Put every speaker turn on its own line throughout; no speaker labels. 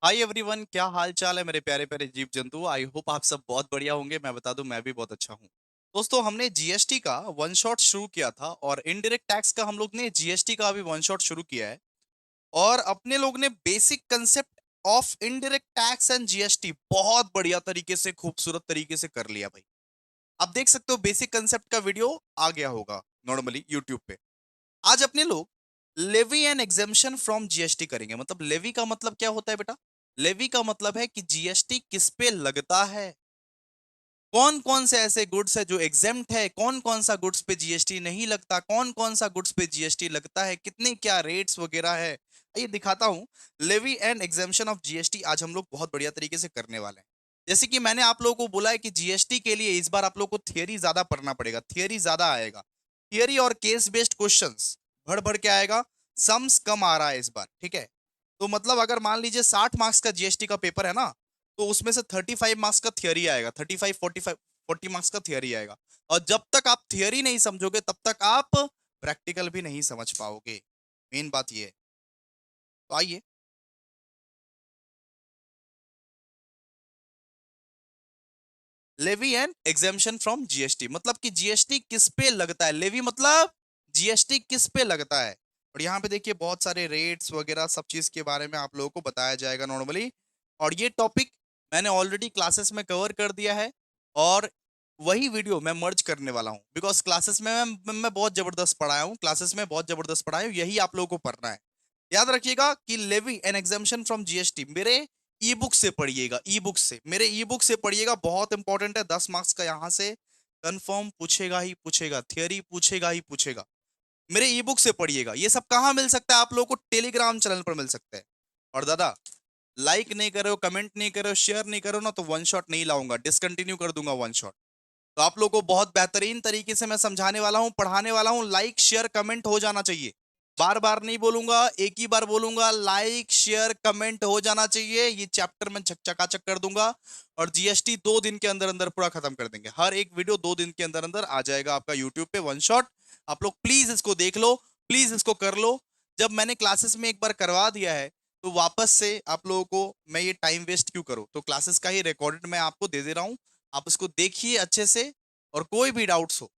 Hi everyone, क्या हाल चाल है मेरे प्यारे प्यारे जीव जंतु। आई होप आप सब बहुत बढ़िया होंगे। मैं बता दूं, मैं भी बहुत अच्छा हूं। दोस्तों, हमने जीएसटी का वन शॉट शुरू किया था और इनडायरेक्ट टैक्स का हम लोग ने जीएसटी का अभी वन शॉट शुरू किया है। और अपने लोग ने basic concept of indirect tax and GST बहुत बढ़िया तरीके से, खूबसूरत तरीके से कर लिया भाई। आप देख सकते हो, बेसिक कंसेप्ट का वीडियो आ गया होगा नॉर्मली यूट्यूब पे। आज अपने लोग levy and exemption from GST करेंगे। मतलब लेवी का मतलब क्या होता है बेटा? लेवी का मतलब है कि जीएसटी किस पे लगता है, कौन कौन से ऐसे गुड्स है जो एग्जेम्प्ट है, कौन कौन सा गुड्स पे जीएसटी नहीं लगता, कौन कौन सा गुड्स पे जीएसटी लगता है, कितने क्या रेट्स वगैरह है। ये दिखाता हूं। Levy and exemption of GST आज हम लोग बहुत बढ़िया तरीके से करने वाले हैं। जैसे कि मैंने आप लोगों को बोला है कि जीएसटी के लिए इस बार आप लोग को थियरी ज्यादा पढ़ना पड़ेगा, थियरी ज्यादा आएगा। थियरी और केस बेस्ड क्वेश्चंस भर भर के आएगा। सम्स कम आ रहा है इस बार, ठीक है। तो मतलब अगर मान लीजिए 60 मार्क्स का जीएसटी का पेपर है ना, तो उसमें से 35 मार्क्स का थियरी आएगा। 40 मार्क्स का थियरी आएगा। और जब तक आप थियरी नहीं समझोगे तब तक आप प्रैक्टिकल भी नहीं समझ पाओगे। मेन बात ये है। तो आइए। Levy and exemption from GST मतलब कि जीएसटी किस पे लगता है। लेवी मतलब जीएसटी किस पे लगता है। और यहाँ पे देखिए बहुत सारे रेट्स वगैरह सब चीज के बारे में आप लोगों को बताया जाएगा नॉर्मली। और ये टॉपिक मैंने ऑलरेडी क्लासेस में कवर कर दिया है। और वही वीडियो मैं मर्ज करने वाला हूँ, बिकॉज क्लासेस में मैं बहुत जबरदस्त पढ़ाया हूँ। क्लासेस में बहुत जबरदस्त पढ़ाया हूँ, यही आप लोगों को पढ़ना है। याद रखिएगा कि levy and exemption from GST मेरे ई बुक से पढ़िएगा। ई बुक से, मेरे ई बुक से पढ़िएगा, बहुत इंपॉर्टेंट है। 10 मार्क्स का यहाँ से कंफर्म पूछेगा ही पूछेगा, थियरी पूछेगा ही पूछेगा। मेरे ई बुक से पढ़िएगा। ये सब कहाँ मिल सकता है? आप लोगों को टेलीग्राम चैनल पर मिल सकता है। और दादा, लाइक नहीं करो, कमेंट नहीं करो, शेयर नहीं करो ना, तो वन शॉट नहीं लाऊंगा, डिसकंटिन्यू कर दूंगा वन शॉट। तो आप लोगों को बहुत बेहतरीन तरीके से मैं समझाने वाला हूँ, पढ़ाने वाला हूँ। लाइक शेयर कमेंट हो जाना चाहिए। बार बार नहीं बोलूंगा, एक ही बार बोलूंगा, लाइक शेयर कमेंट हो जाना चाहिए। ये चैप्टर मैं चकाचक कर दूंगा। और जीएसटी 2 दिन के अंदर अंदर पूरा खत्म कर देंगे। हर एक वीडियो 2 दिन के अंदर अंदर आ जाएगा आपका यूट्यूब पे वन शॉट। आप लोग प्लीज इसको देख लो, प्लीज इसको कर लो। जब मैंने क्लासेस में एक बार करवा दिया है, तो वापस से आप लोगों को मैं ये टाइम वेस्ट क्यों करूं? तो क्लासेस का ही रिकॉर्डेड मैं आपको दे दे रहा हूं। आप इसको देखिए अच्छे से। और कोई भी डाउट्स हो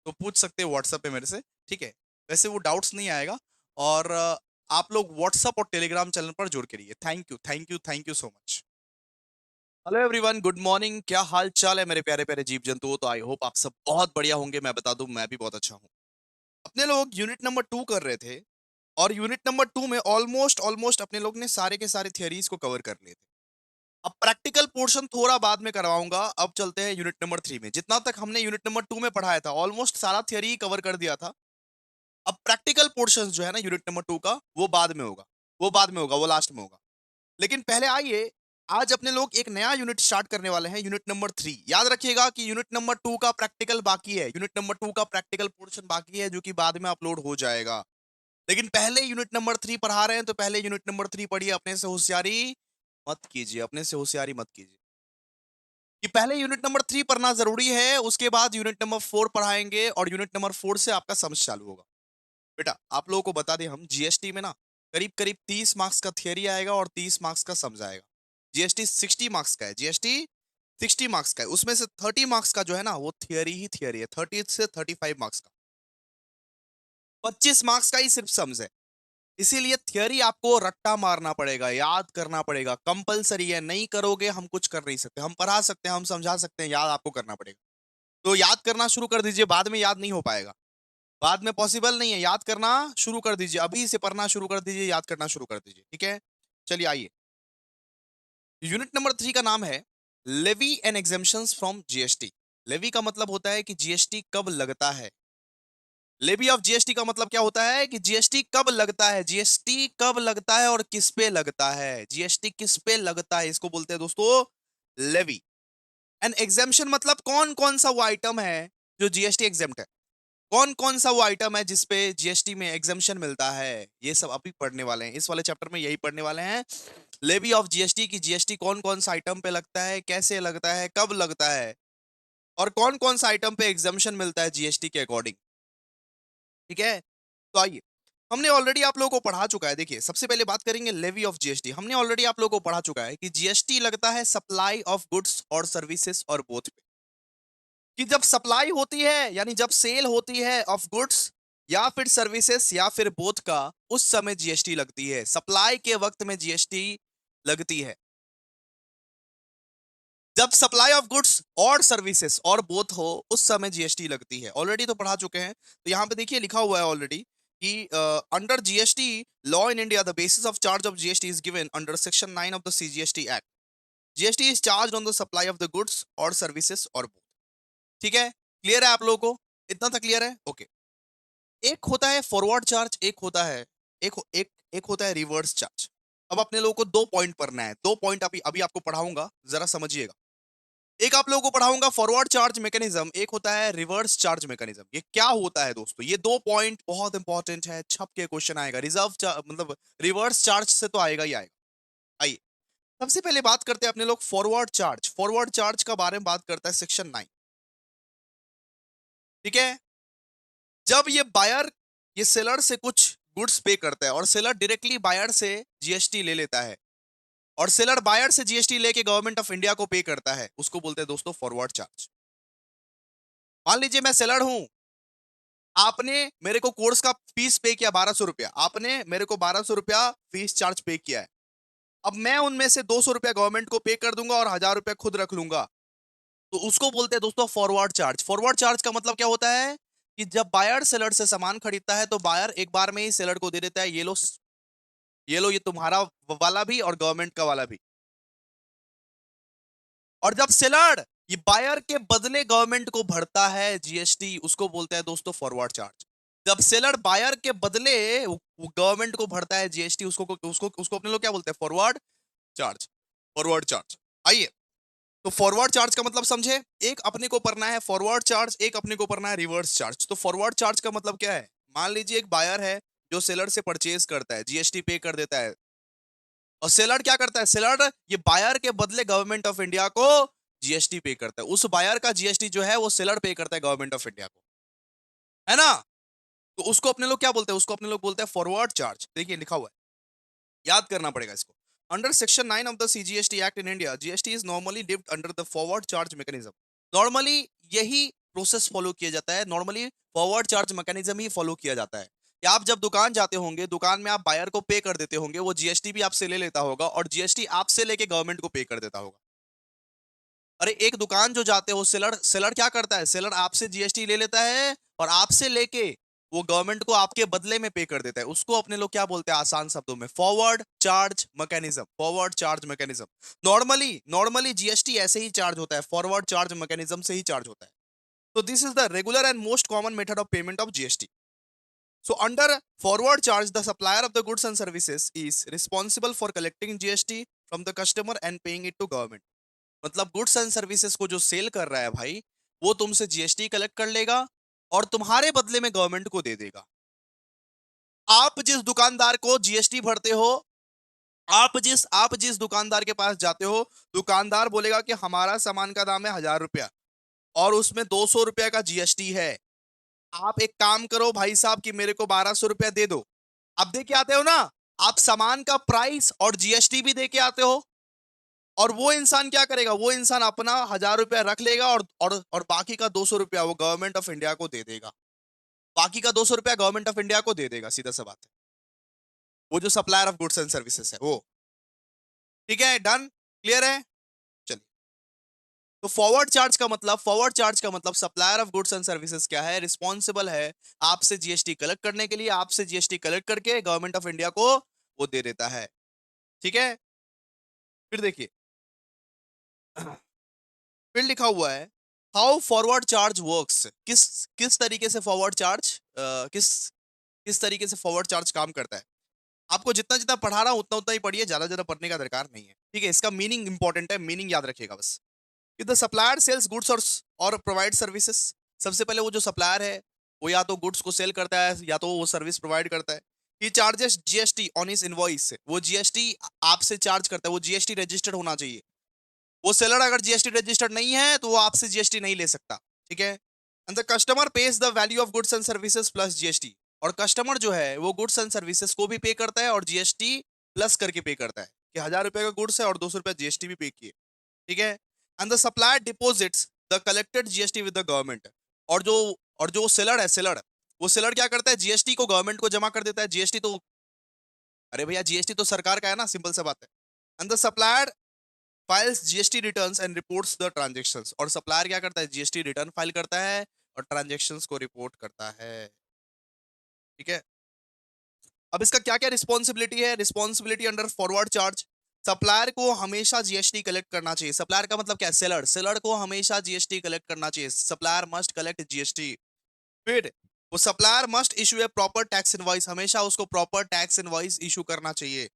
तो पूछ सकते हैं व्हाट्सएप पे मेरे से, ठीक है। वैसे वो डाउट्स नहीं आएगा। और आप लोग व्हाट्सएप और टेलीग्राम चैनल पर जुड़ के रहिए। Thank you, thank you, thank you so much. Hello everyone, good morning. क्या हाल चाल है मेरे प्यारे प्यारे जीव जंतुओं? तो आई होप आप सब बहुत बढ़िया होंगे। मैं बता दूं, मैं भी बहुत अच्छा हूं। अपने लोग यूनिट नंबर 2 कर रहे थे। और यूनिट नंबर 2 में ऑलमोस्ट ऑलमोस्ट अपने लोग ने सारे के सारे थियरीज को कवर कर लिए थे। अब प्रैक्टिकल पोर्शन थोड़ा बाद में करवाऊंगा। अब चलते हैं यूनिट नंबर 3 में। जितना तक हमने यूनिट नंबर 2 में पढ़ाया था, ऑलमोस्ट सारा थियरी कवर कर दिया था। अब प्रैक्टिकल पोर्शन जो है ना यूनिट नंबर 2 का, वो बाद में होगा। वो बाद में होगा, वो लास्ट में होगा। लेकिन पहले आइए, आज अपने लोग एक नया यूनिट स्टार्ट करने वाले हैं, यूनिट नंबर 3। याद रखिएगा कि यूनिट नंबर 2 का प्रैक्टिकल बाकी है। यूनिट नंबर 2 का प्रैक्टिकल पोर्शन बाकी है, जो कि बाद में अपलोड हो जाएगा। लेकिन पहले यूनिट नंबर 3 पढ़ा रहे हैं, तो पहले यूनिट नंबर 3 पढ़िए। अपने से होशियारी मत कीजिए, अपने से होशियारी मत कीजिए। कि पहले यूनिट नंबर 3 पढ़ना जरूरी है, उसके बाद यूनिट नंबर 4 पढ़ाएंगे। और यूनिट नंबर 4 से आपका समझ चालू होगा। बेटा, आप लोगों को बता दें, हम जीएसटी में ना करीब करीब 30 मार्क्स का थियरी आएगा और 30 मार्क्स का समझ आएगा। जीएसटी 60 मार्क्स का है। जीएसटी 60 मार्क्स का है। उसमें से 30 मार्क्स का जो है ना, वो थियरी ही थियरी है। 30 से 35 मार्क्स का, 25 मार्क्स का ही सिर्फ समझ है। इसीलिए थियरी आपको रट्टा मारना पड़ेगा, याद करना पड़ेगा, कंपलसरी है। नहीं करोगे हम कुछ कर नहीं सकते। हम पढ़ा सकते हैं, हम समझा सकते हैं, याद आपको करना पड़ेगा। तो याद करना शुरू कर दीजिए, बाद में याद नहीं हो पाएगा। बाद में पॉसिबल नहीं है। याद करना शुरू कर दीजिए, अभी से पढ़ना शुरू कर दीजिए, याद करना शुरू कर दीजिए, ठीक है। चलिए आइए। यूनिट नंबर 3 का नाम है levy and exemptions from GST. Levy का मतलब होता है कि जीएसटी कब लगता है। लेवी ऑफ जीएसटी का मतलब क्या होता है कि जीएसटी कब लगता है, जीएसटी कब लगता है और किस पे लगता है। जीएसटी किस पे लगता है, इसको बोलते हैं दोस्तों लेवी। एंड एग्जेम्पशन मतलब कौन कौन सा वो आइटम है जो जीएसटी एग्जेम्प्ट है। कौन कौन सा वो आइटम है जिसपे जीएसटी में एग्जम्पशन मिलता है। ये सब अभी पढ़ने वाले हैं, इस वाले चैप्टर में यही पढ़ने वाले हैं। लेवी ऑफ जीएसटी की जीएसटी कौन कौन सा आइटम पे लगता है, कैसे लगता है, कब लगता है, और कौन कौन सा आइटम पे एग्जम्पशन मिलता है जीएसटी के अकॉर्डिंग, ठीक है। तो आइए, हमने ऑलरेडी आप लोगों को पढ़ा चुका है। देखिए, सबसे पहले बात करेंगे लेवी ऑफ जीएसटी। हमने ऑलरेडी आप लोगों को पढ़ा चुका है कि जीएसटी लगता है सप्लाई ऑफ गुड्स और सर्विसेज और बोथ पे। कि जब सप्लाई होती है यानी जब सेल होती है ऑफ गुड्स या फिर सर्विसेज या फिर बोथ का, उस समय जीएसटी लगती है। सप्लाई के वक्त में जीएसटी लगती है। जब सप्लाई ऑफ गुड्स और सर्विसेज और बोथ हो, उस समय जीएसटी लगती है। ऑलरेडी तो पढ़ा चुके हैं। तो यहां पे देखिए लिखा हुआ है ऑलरेडी कि under GST law in India the basis of charge of GST is given under section 9 of the CGST act. GST is charge on the supply of the goods और सर्विसेज और बोथ। ठीक है, clear है आप लोगों को? इतना तक क्लियर है? ओके। एक होता है फॉरवर्ड चार्ज, एक होता है एक होता है रिवर्स चार्ज। अब अपने लोगों को 2 पॉइंट पढ़ना है। 2 पॉइंट अभी अभी आपको पढ़ाऊंगा, जरा समझिएगा। एक आप लोगों को पढ़ाऊंगा फॉरवर्ड चार्ज मैकेनिज्म, एक होता है रिवर्स चार्ज मैकेनिज्म। ये क्या होता है दोस्तों? ये 2 पॉइंट बहुत इंपॉर्टेंट है, छप के क्वेश्चन आएगा। मतलब रिवर्स चार्ज से तो आएगा ही आएगा। आइए, सबसे पहले बात करते हैं अपने लोग फॉरवर्ड चार्ज। फॉरवर्ड चार्ज का बारे में बात करता है सेक्शन 9। ठीक है, जब ये बायर ये सेलर से कुछ गुड्स पे करता है और सेलर डायरेक्टली बायर से जीएसटी ले लेता है और सेलर बायर से जीएसटी लेके गवर्नमेंट ऑफ इंडिया को पे करता है, उसको बोलते हैं दोस्तों फॉरवर्ड चार्ज। मान लीजिए मैं सेलर हूं, आपने मेरे को कोर्स का फीस पे किया 1200 रुपया, आपने मेरे को 1200 रुपया फीस चार्ज पे किया है। अब मैं उनमें से 200 रुपया गवर्नमेंट को पे कर दूंगा और 1000 रुपया खुद रख लूंगा, तो उसको बोलते हैं दोस्तों फॉरवर्ड चार्ज। फॉरवर्ड चार्ज का मतलब क्या होता है कि जब बायर सेलर से सामान खरीदता है तो बायर एक बार में ही सेलर को दे देता है, ये लो, ये तुम्हारा वाला भी और गवर्नमेंट का वाला भी। और जब सेलर ये बायर के बदले गवर्नमेंट को भरता है जीएसटी, उसको बोलते हैं दोस्तों फॉरवर्ड चार्ज। जब सेलर बायर के बदले गवर्नमेंट को भरता है जीएसटी, उसको उसको उसको अपने लोग क्या बोलते हैं? Forward charge. Forward charge. आइए, तो फॉरवर्ड चार्ज का मतलब समझे। एक अपने को पढ़ना है फॉरवर्ड चार्ज, एक अपने को पढ़ना है रिवर्स चार्ज। तो फॉरवर्ड चार्ज का मतलब क्या है? मान लीजिए एक बायर है जो सेलर से परचेज करता है, जीएसटी पे कर देता है, और सेलर क्या करता है? सेलर ये बायर के बदले गवर्नमेंट ऑफ इंडिया को जीएसटी पे करता है। उस बायर का जीएसटी जो है वो सेलर पे करता है गवर्नमेंट ऑफ इंडिया को, है ना? तो उसको अपने लोग क्या बोलते हैं? उसको अपने लोग बोलते हैं फॉरवर्ड चार्ज। देखिए लिखा हुआ है, याद करना पड़ेगा इसको। Under section 9 of the CGST act in India, GST is normally dipped under the forward charge mechanism. Normally यही प्रोसेस फॉलो किया जाता है। नॉर्मली फॉरवर्ड चार्ज मैकेनिज्म ही फॉलो किया जाता है कि आप जब दुकान जाते होंगे, दुकान में आप बायर को पे कर देते होंगे, वो जीएसटी भी आपसे ले लेता होगा और जीएसटी आपसे लेके गवर्नमेंट को पे कर देता होगा। अरे एक दुकान जो जाते हो, सेलर सेलर क्या करता है? सेलर आपसे जीएसटी ले लेता है और आपसे लेके वो गवर्नमेंट को आपके बदले में पे कर देता है। उसको अपने लोग क्या बोलते हैं आसान शब्दों में? Forward charge mechanism. Forward charge mechanism. Normally normally GST ऐसे ही चार्ज होता है, फॉरवर्ड चार्ज मैकेनिज्म से ही चार्ज होता है। तो this is the regular and most common method of payment of GST. So under forward charge, the supplier of the goods and services is responsible for collecting GST from the customer and paying it to government. मतलब goods and services को जो cell कर रहा है भाई, वो तुमसे GST collect कर लेगा और तुम्हारे बदले में गवर्नमेंट को दे देगा। आप जिस दुकानदार को जीएसटी भरते हो, आप जिस दुकानदार के पास जाते हो, दुकानदार बोलेगा कि हमारा सामान का दाम है 1000 रुपया और उसमें 200 रुपया का जीएसटी है। आप एक काम करो भाई साहब कि मेरे को 1200 रुपया दे दो। अब दे के आते हो ना, आप सामान का प्राइस और जीएसटी भी दे के आते हो, और वो इंसान क्या करेगा? वो इंसान अपना 1000 रुपया रख लेगा और बाकी का 200 रुपया वो गवर्नमेंट ऑफ इंडिया को दे देगा। बाकी का 200 रुपया गवर्नमेंट ऑफ इंडिया को दे देगा, सीधा सा बात है। वो जो supplier of goods and services है वो। ठीक है, डन, क्लियर है? चलिए, तो फॉरवर्ड चार्ज का मतलब supplier of goods and services क्या है? रिस्पॉन्सिबल है आपसे जीएसटी कलेक्ट करने के लिए, आपसे जीएसटी कलेक्ट करके गवर्नमेंट ऑफ इंडिया को वो दे देता है। ठीक है, फिर देखिए फिर लिखा हुआ है हाउ फॉरवर्ड चार्ज वर्क्स। किस किस तरीके से फॉरवर्ड चार्ज किस किस तरीके से फॉरवर्ड चार्ज काम करता है। आपको जितना जितना पढ़ा रहा हूं उतना उतना ही पढ़िए, ज्यादा ज्यादा पढ़ने का दरकार नहीं है। ठीक है, इसका मीनिंग इंपॉर्टेंट है, मीनिंग याद रखिएगा बस। कि द सप्लायर सेल्स गुड्स और प्रोवाइड सर्विसेज। सबसे पहले वो जो सप्लायर है वो या तो गुड्स को सेल करता है या तो वो सर्विस प्रोवाइड करता है। He charges GST on his invoice. वो जीएसटी आपसे चार्ज करता है, वो जीएसटी रजिस्टर्ड होना चाहिए। वो सेलर अगर जीएसटी रजिस्टर्ड नहीं है तो वो आपसे जीएसटी नहीं ले सकता। ठीक है, and the customer page the value of goods and services plus GST. और कस्टमर जो है वो गुड्स एंड सर्विसेज को भी पे करता है और जीएसटी प्लस करके पे करता है कि 1000 रुपए का गुड्स है और 200 रुपए जीएसटी भी पे किए, ठीक है। And the supplier deposits the collected GST with the government. और जो और जो सेलर है, सेलर, वो सेलर क्या करता है, जीएसटी को गवर्नमेंट को जमा कर देता है। जीएसटी तो, अरे भैया जीएसटी तो सरकार का है ना, सिंपल सा बात है। And the supplier files GST returns and reports the transactions. और सप्लायर क्या करता है, जीएसटी रिटर्न फाइल करता है और ट्रांजैक्शंस को रिपोर्ट करता है, ठीक है। अब इसका क्या क्या रिस्पॉन्सिबिलिटी है, responsibility under forward charge. Supplier को हमेशा जीएसटी कलेक्ट करना चाहिए। सप्लायर का मतलब क्या है, सेलर, सेलर को हमेशा जीएसटी कलेक्ट करना चाहिए। Supplier must collect GST. फिर वो supplier must issue a proper tax invoice, हमेशा उसको प्रॉपर टैक्स इनवॉइस इशू करना चाहिए।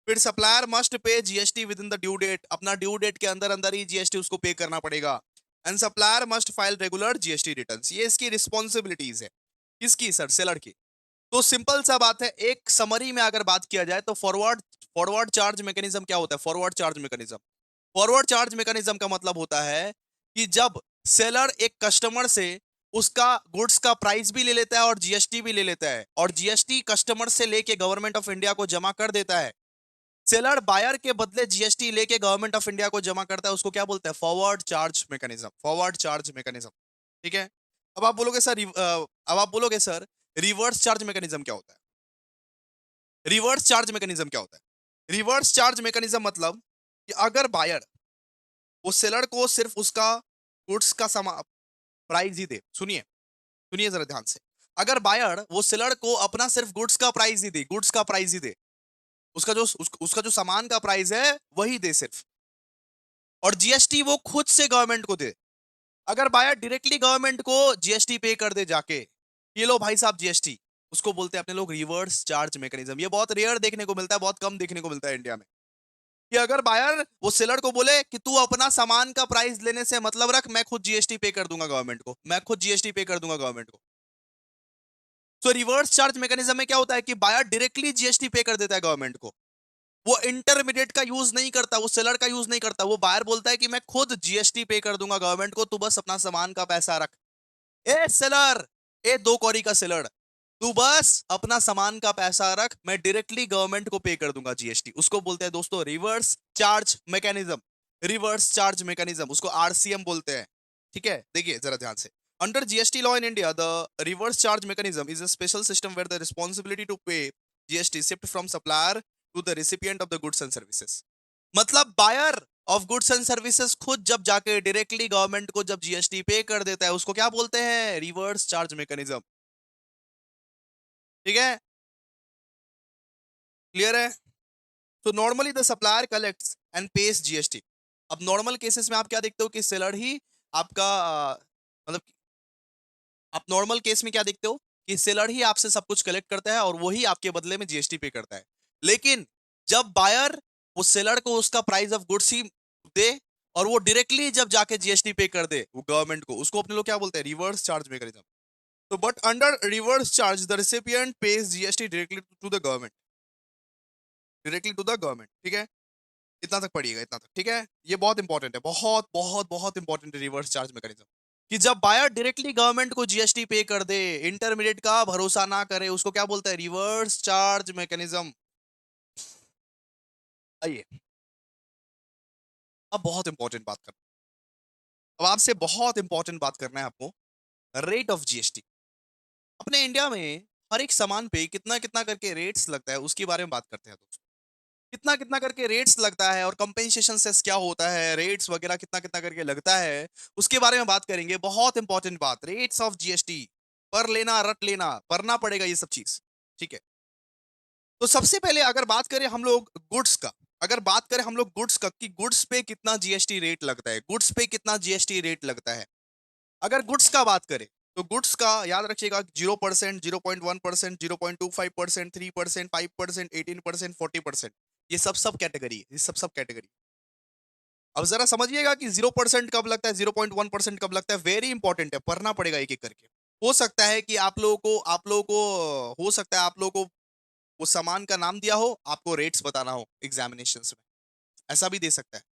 फिर supplier must pay GST within the due date, अपना ड्यू डेट के अंदर अंदर ही जीएसटी उसको पे करना पड़ेगा। And supplier must file regular GST returns. ये इसकी रिस्पॉन्सिबिलिटीज है, किसकी सर, सेलर की। तो सिंपल सा बात है, एक समरी में अगर बात किया जाए तो फॉरवर्ड फॉरवर्ड चार्ज मैकेनिज्म क्या होता है, forward charge mechanism. Forward charge mechanism का मतलब होता है कि जब सेलर एक कस्टमर से उसका गुड्स का प्राइस भी ले लेता है और जीएसटी भी ले लेता है और जीएसटी कस्टमर से लेके गवर्नमेंट ऑफ इंडिया को जमा कर देता है, सेलर बायर के बदले जीएसटी लेके गवर्नमेंट ऑफ इंडिया को जमा करता है, उसको क्या बोलते हैं, forward charge mechanism, forward charge mechanism, ठीक है। अब आप बोलोगे सर रिवर्स चार्ज मैकेनिज्म क्या होता है, रिवर्स चार्ज मैकेनिज्म क्या होता है। रिवर्स चार्ज मैकेनिज्म मतलब कि अगर बायर वो सेलर को सिर्फ उसका गुड्स का प्राइस ही दे, सुनिए, सुनिए जरा ध्यान से। अगर बायर वो सेलर को अपना सिर्फ गुड्स का प्राइस ही दे, गुड्स का प्राइस ही दे, उसका जो सामान का प्राइस है वही दे सिर्फ, और जीएसटी वो खुद से गवर्नमेंट को दे। अगर बायर डायरेक्टली गवर्नमेंट को जीएसटी पे कर दे जाके, ये लो भाई साहब जीएसटी, उसको बोलते हैं अपने लोग रिवर्स चार्ज मैकेनिज्म। ये बहुत रेयर देखने को मिलता है, बहुत कम देखने को मिलता है इंडिया में, कि अगर बायर वो सेलर को बोले कि तू अपना सामान का प्राइस लेने से मतलब रख, मैं खुद जीएसटी पे कर दूंगा गवर्नमेंट को, मैं खुद जीएसटी पे कर दूंगा गवर्नमेंट को। तो रिवर्स चार्ज मैकेनिज्म में क्या होता है कि बायर डायरेक्टली जीएसटी पे कर देता है गवर्नमेंट को, वो इंटरमीडिएट का यूज नहीं करता, वो सेलर का यूज नहीं करता, वो बायर बोलता है कि मैं खुद जीएसटी पे कर दूंगा गवर्नमेंट को, तू बस अपना सामान का पैसा रख। ए सेलर, ए दो कौड़ी का सेलर, तू बस अपना सामान का पैसा रख, मैं डायरेक्टली गवर्नमेंट को पे कर दूंगा जीएसटी। उसको बोलते हैं दोस्तों reverse charge mechanism, reverse charge mechanism, उसको आरसीएम बोलते हैं, ठीक है। देखिए जरा ध्यान से, under GST law in India the reverse charge mechanism is a special system where the responsibility to pay GST shift from supplier to the recipient of the goods and services. मतलब buyer of goods and services खुद जब जाके directly government को जब GST पे कर देता है, उसको क्या बोलते हैं, रिवर्स चार्ज मैकेनिज्म, ठीक है, क्लियर है। तो normally the supplier collects and page GST. अब नॉर्मल केसेस में आप क्या देखते हो कि सेलर ही आपका मतलब आप नॉर्मल केस में क्या देखते हो कि सेलर ही आपसे सब कुछ कलेक्ट करता है और वही आपके बदले में जीएसटी पे करता है। लेकिन जब बायर वो सेलर को उसका प्राइस ऑफ गुड्स ही दे और वो डायरेक्टली जब जाके जीएसटी पे कर दे वो गवर्नमेंट को, उसको अपने लोग क्या बोलते हैं, रिवर्स चार्ज मैकेनिज्म। तो but under reverse charge the recipient pays GST directly to the government, directly to the government, ठीक है। इतना तक पढ़िएगा, इतना तक, ठीक है। ये बहुत इंपॉर्टेंट है, बहुत बहुत बहुत इंपॉर्टेंट है रिवर्स चार्ज मैकेनिज्म, कि जब बायर डायरेक्टली गवर्नमेंट को जीएसटी पे कर दे, इंटरमीडिएट का भरोसा ना करे, उसको क्या बोलते हैं, रिवर्स चार्ज मैकेनिज्म। आइए अब बहुत इंपॉर्टेंट बात करना, अब आपसे बहुत इंपॉर्टेंट बात करना है आपको, रेट ऑफ जीएसटी। अपने इंडिया में हर एक सामान पे कितना कितना करके रेट्स लगता है उसके बारे में बात करते हैं दोस्तों। कितना कितना करके रेट्स लगता है और कंपेंसेशन सेस क्या होता है, रेट्स वगैरह कितना कितना करके लगता है, उसके बारे में बात करेंगे। बहुत इंपॉर्टेंट बात, रेट्स ऑफ जीएसटी, पर लेना रट लेना, पढ़ना पड़ेगा ये सब चीज, ठीक है। तो सबसे पहले अगर बात करें हम लोग गुड्स का, अगर बात करें हम लोग गुड्स का कि गुड्स पे कितना जीएसटी रेट लगता है, गुड्स पे कितना जीएसटी रेट लगता है। अगर गुड्स का बात करें तो गुड्स का याद रखिएगा 0%, 0.1%, 0.25%, 3%, 5%, 18%, 40%, ये सब सब कैटेगरी है, ये सब सब कैटेगरी। अब जरा समझिएगा कि 0% कब लगता है, 0.1% कब लगता है, वेरी इंपॉर्टेंट है, पढ़ना पड़ेगा एक एक करके। हो सकता है कि हो सकता है आप लोगों को वो सामान का नाम दिया हो, आपको रेट्स बताना हो एग्जामिनेशंस में, ऐसा भी दे सकता है।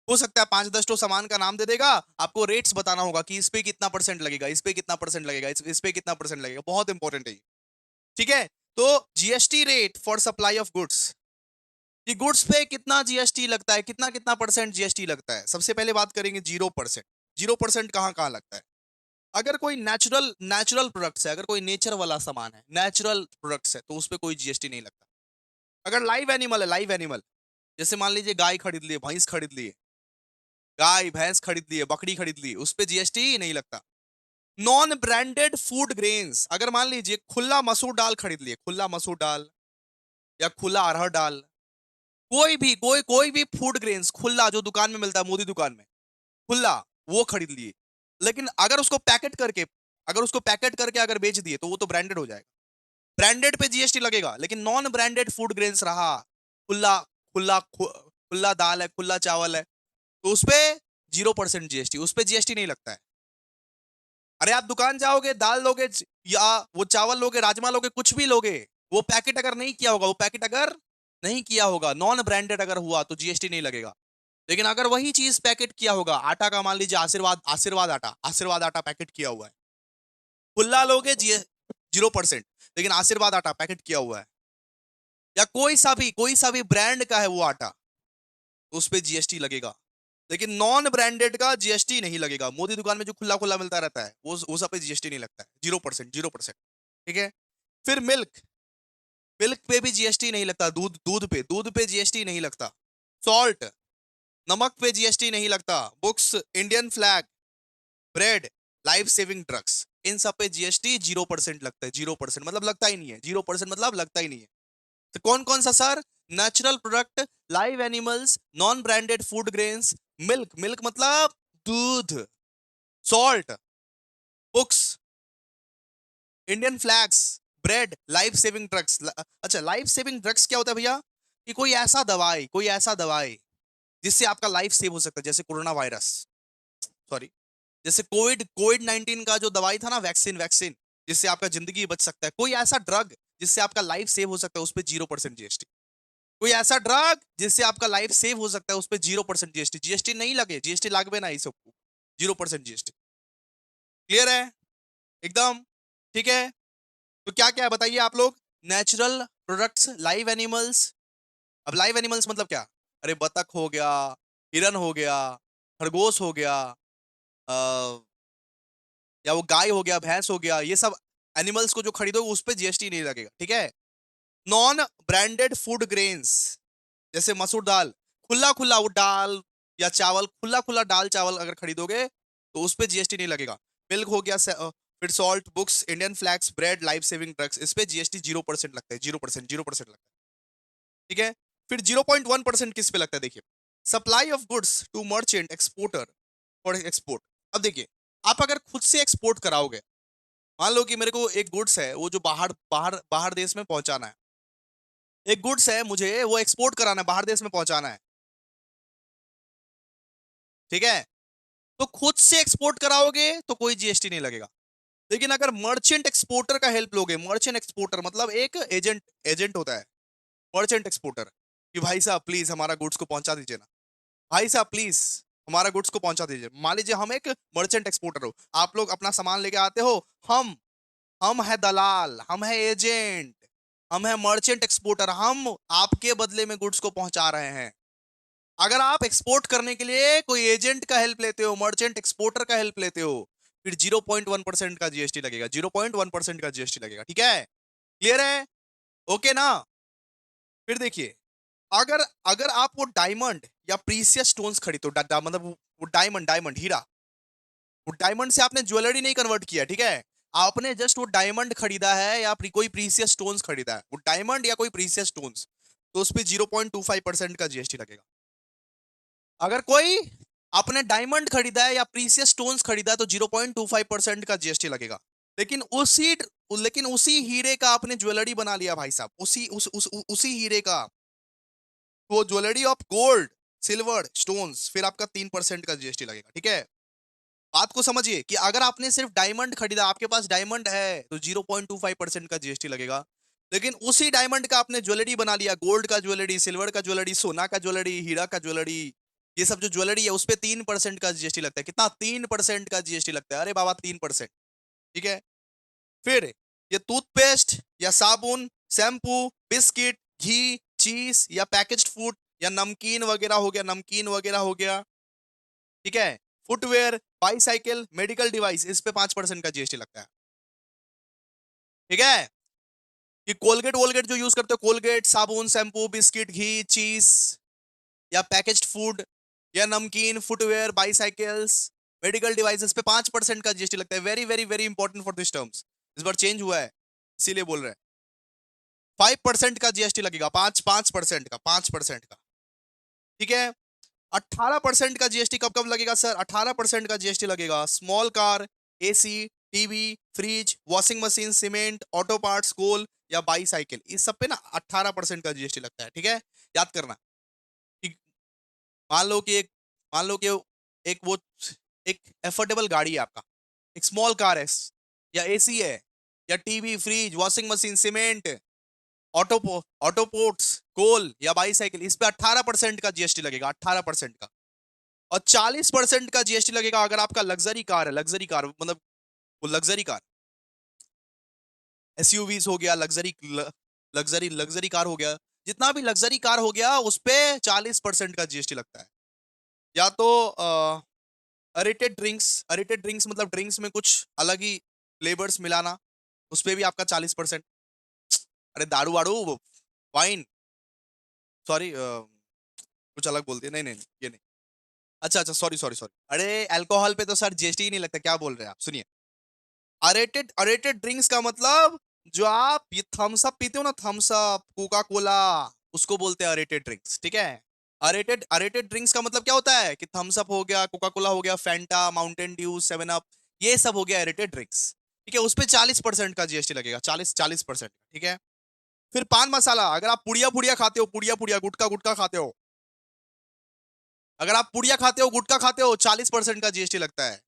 हो सकता है 5-10 तो सामान का नाम दे देगा, आपको रेट्स बताना होगा कि इस पे कितना परसेंट लगेगा, इस पे कितना परसेंट लगेगा, इस पे कितना परसेंट लगेगा, बहुत इंपॉर्टेंट है ये। ठीक है। तो GST rate for supply of goods, कि गुड्स पे कितना जीएसटी लगता है, कितना कितना परसेंट जीएसटी लगता है। सबसे पहले बात करेंगे 0%। 0% कहाँ कहाँ लगता है। अगर कोई नेचुरल नेचुरल प्रोडक्ट्स है, अगर कोई नेचर वाला सामान है, नेचुरल प्रोडक्ट्स है, तो उस पर कोई जीएसटी नहीं लगता। अगर लाइव एनिमल है, लाइव एनिमल, जैसे मान लीजिए गाय खरीद लिए, भैंस खरीद लिए, गाय भैंस खरीद लिए, बकरी खरीद ली, उस पर जीएसटी नहीं लगता। नॉन ब्रांडेड फूड ग्रेन्स, अगर मान लीजिए खुला मसूर दाल खरीद लिए, खुला मसूर दाल या खुला अरहर दाल, कोई भी फूड ग्रेन्स खुला जो दुकान में मिलता है, मोदी दुकान में खुला, वो खरीद लिए। लेकिन अगर उसको पैकेट करके अगर बेच दिए तो वो तो ब्रांडेड हो जाएगा, ब्रांडेड पे जीएसटी लगेगा। लेकिन नॉन ब्रांडेड फूड ग्रेन्स रहा, खुला खुला दाल है, खुला चावल है, तो उस पे 0% जीएसटी, उस पे जीएसटी नहीं लगता है। अरे आप दुकान जाओगे, दाल लोगे या वो चावल लोगे, राजमा लोगे, कुछ भी लोगे, वो पैकेट अगर नहीं किया होगा, वो पैकेट अगर नहीं किया होगा, नॉन ब्रांडेड अगर हुआ तो जीएसटी नहीं लगेगा। लेकिन अगर वही चीज पैकेट किया होगा, आटा का मान लीजिए आशीर्वाद आटा पैकेट किया हुआ है, खुला लोगे 0%, लेकिन आशीर्वाद आटा पैकेट किया हुआ है, या कोई सा भी ब्रांड का है वो आटा, तो उस पर जीएसटी लगेगा। लेकिन नॉन ब्रांडेड का जीएसटी नहीं लगेगा। मोदी दुकान में जो खुला खुला मिलता रहता है, वो सब पे जीएसटी नहीं लगता है, 0%, 0%। ठीक है। फिर मिल्क, मिल्क पे भी जीएसटी नहीं लगता। दूध पे जीएसटी नहीं लगता। सॉल्ट, नमक पे जीएसटी नहीं लगता। Books, Indian flag, bread, life saving drugs, इन सब पे जीएसटी 0% लगता है। 0% मतलब लगता ही नहीं है, 0% मतलब लगता ही नहीं है। तो कौन कौन सा sir? Natural product, live animals, non branded food grains, milk, milk मतलब दूध, salt, books, Indian flags, bread, life saving drugs. अच्छा, लाइफ सेविंग ड्रग्स क्या होता है भैया? कि कोई ऐसा दवाई जिससे आपका लाइफ सेव हो सकता है, जैसे कोरोना वायरस, सॉरी, जैसे कोविड 19 का जो दवाई था ना, वैक्सीन वैक्सीन, जिससे आपका जिंदगी बच सकता है। कोई ऐसा ड्रग जिससे आपका लाइफ सेव हो सकता है, उस पर 0% जीएसटी। कोई ऐसा ड्रग जिससे आपका लाइफ सेव हो सकता है, उस पर 0% जीएसटी। जीएसटी नहीं लगे, जीएसटी लागबे ना, इस सबको 0% जीएसटी। क्लियर है एकदम? ठीक है। तो क्या क्या है बताइए आप लोग? Natural products, live animals. अब लाइव एनिमल्स मतलब क्या? अरे बतख हो गया, हिरन हो गया, खरगोश हो गया, या वो गाय हो गया, भैंस हो गया, ये सब एनिमल्स को जो खरीदोगे उस पर जीएसटी नहीं लगेगा। ठीक है। नॉन ब्रांडेड फूड ग्रेन्स, जैसे मसूर दाल, खुला खुला वो दाल या चावल, खुला खुला दाल चावल अगर खरीदोगे तो उस पर जीएसटी नहीं लगेगा। मिल्क हो गया, फिर salt, books, Indian flags, bread, life saving drugs, इस पे जीएसटी 0% लगता है। 0%, 0% लगता है। ठीक है। फिर 0.1% किस पे लगता है? देखिए, supply of goods to merchant exporter for export. अब देखिए, आप अगर खुद से एक्सपोर्ट कराओगे, मान लो कि मेरे को एक गुड्स है, वो जो बाहर बाहर बाहर देश में पहुंचाना है, एक गुड्स है, मुझे वो एक्सपोर्ट कराना है, बाहर देश में पहुंचाना है। ठीक है। तो खुद से एक्सपोर्ट कराओगे तो कोई जीएसटी नहीं लगेगा। लेकिन अगर मर्चेंट एक्सपोर्टर का हेल्प लोगे, मर्चेंट एक्सपोर्टर मतलब एक एजेंट, एजेंट होता है मर्चेंट एक्सपोर्टर, कि भाई साहब प्लीज हमारा गुड्स को पहुंचा दीजिए ना, भाई साहब प्लीज हमारा गुड्स को पहुंचा दीजिए। मान लीजिए हम एक मर्चेंट एक्सपोर्टर हो, आप लोग अपना सामान लेके आते हो, हम है दलाल, हम है एजेंट, हम है मर्चेंट एक्सपोर्टर, हम आपके बदले में गुड्स को पहुंचा रहे हैं। अगर आप एक्सपोर्ट करने के लिए कोई एजेंट का हेल्प लेते हो, मर्चेंट एक्सपोर्टर का हेल्प लेते हो, फिर 0.1% का जीएसटी लगेगा। 0.1% का जीएसटी लगेगा। ठीक है। क्लियर है? ओके ना? फिर देखिए, अगर अगर आप वो डायमंड या प्रीसियस स्टोन्स खरीदो, मतलब वो डायमंड डायमंड हीरा, वो डायमंड से आपने ज्वेलरी नहीं कन्वर्ट किया, ठीक है, आपने जस्ट वो डायमंड खरीदा है या कोई प्रीसियस स्टोन्स खरीदा है, वो डायमंड या कोई प्रीसियस स्टोन्स, तो उस पर 0.25% का जीएसटी लगेगा। अगर कोई आपने डायमंड खरीदा है या प्रीसियस स्टोन्स खरीदा है तो 0.25% का जीएसटी लगेगा। लेकिन उसी लेकिन उसी हीरे का आपने ज्वेलरी बना लिया भाई साहब, उसी हीरे का, वो jewellery of gold, silver, stones, फिर आपका 3% का जीएसटी लगेगा। ठीक है। बात को समझिए कि अगर आपने सिर्फ डायमंड खरीदा, आपके पास डायमंड है, तो 0.25% का जीएसटी लगेगा। लेकिन उसी डायमंड का आपने ज्वेलरी बना लिया, गोल्ड का ज्वेलरी, सिल्वर का ज्वेलरी, सोना का ज्वेलरी, हीरा का ज्वेलरी, ये सब जो ज्वेलरी है उस पर 3% का जीएसटी लगता है। कितना? 3% का जीएसटी लगता है। अरे बाबा 3%। ठीक है। फिर ये टूथपेस्ट या साबुन, शैम्पू, बिस्किट, घी, चीज या पैकेज्ड फूड या नमकीन वगैरह हो गया, नमकीन वगैरह हो गया, ठीक है। फुटवेयर, बाईसाइकिल, मेडिकल डिवाइस, इस पे 5% का जीएसटी लगता है, ठीक है। कि कोलगेट वोलगेट जो यूज करते हो, कोलगेट, साबुन, शैम्पू, बिस्किट, घी, चीज या पैकेज्ड फूड या नमकीन, फुटवेयर, बाईसाइकिल्स, मेडिकल डिवाइसेस पे 5% का जीएसटी लगता है। Very very very important for this terms, इस बार चेंज हुआ है इसीलिए बोल रहे हैं। 5% का जीएसटी लगेगा, 5% का, 5% का, ठीक है। 18% का जीएसटी कब कब लगेगा सर? 18% का जीएसटी लगेगा small car, AC, TV, fridge, washing machine, cement, auto parts, coal या बाईसाइकिल, इस सब पे ना 18% का जीएसटी लगता है, ठीक है। याद करना कि मान लो कि एक मान लो कि एक वो एक एफोर्डेबल गाड़ी है आपका, एक स्मॉल कार है, या एसी है, या TV, fridge, washing machine, cement, auto parts, coal या बाईसाइकिल, इस पे 18% का जीएसटी लगेगा, 18% का। और 40% का जीएसटी लगेगा अगर आपका लग्जरी कार है, लग्जरी कार मतलब वो लग्जरी कार, एसयूवीज हो गया, लग्जरी लग्जरी कार हो गया, जितना भी लग्जरी कार हो गया उस पे 40% का जीएसटी लगता है। या तो अरेटेड ड्रिंक्स मतलब ड्रिंक्स में कुछ अलग ही फ्लेवर्स मिलाना, उस पे भी आपका 40%। अरे दारू वाड़ू, वाइन, सॉरी कुछ अलग बोलते हैं, नहीं नहीं नहीं, ये नहीं। अच्छा अच्छा, सॉरी सॉरी सॉरी, अरे अल्कोहल पे तो सर जीएसटी ही नहीं लगता, क्या बोल रहे हैं आप, सुनिए। अरेटेड अरेटेड ड्रिंक्स का मतलब जो आप ये थम्स अप पीते हो ना, थम्स अप, कोका कोला, उसको बोलते हैं अरेटेड ड्रिंक्स, ठीक है। अरेटेड ड्रिंक्स का मतलब क्या होता है कि थम्स अप हो गया, कोका कोला हो गया, Fanta, Mountain Dew, seven up, ये सब हो गया अरेटेड ड्रिंक्स, ठीक है। उस पे 40% का जीएसटी लगेगा, 40%, ठीक है। फिर पान मसाला, अगर आप पुड़िया पुड़िया खाते हो, पुड़िया पुड़िया, गुटका गुटका खाते हो, अगर आप पुड़िया खाते हो, गुटखा खाते हो, 40% का जीएसटी लगता है।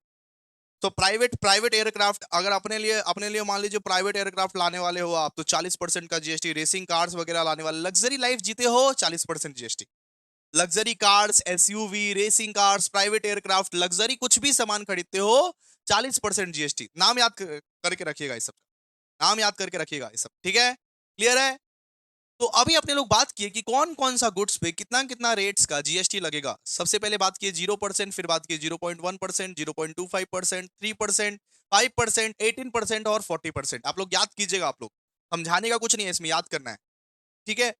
तो प्राइवेट प्राइवेट एयरक्राफ्ट, अगर अपने लिए मान लीजिए प्राइवेट एयरक्राफ्ट लाने वाले हो आप, तो 40% का जीएसटी। रेसिंग कार्स वगैरह लाने वाले, लग्जरी लाइफ जीते हो, 40% GST. Luxury cars, SUV, racing cars, private aircraft, luxury कुछ भी सामान खरीदते हो, 40% जीएसटी। नाम याद करके रखिएगा इस सब का, नाम याद करके रखिएगा इस सब, ठीक है। क्लियर है? तो अभी अपने लोग बात किए कि कौन कौन सा गुड्स पे कितना कितना रेट्स का जीएसटी लगेगा। सबसे पहले बात किए 0%, फिर बात किए 0.1%, 0.25%, 3%, 5%, 18% और 40%। आप लोग याद कीजिएगा, आप लोग, समझाने का कुछ नहीं है इसमें, याद करना है, ठीक है।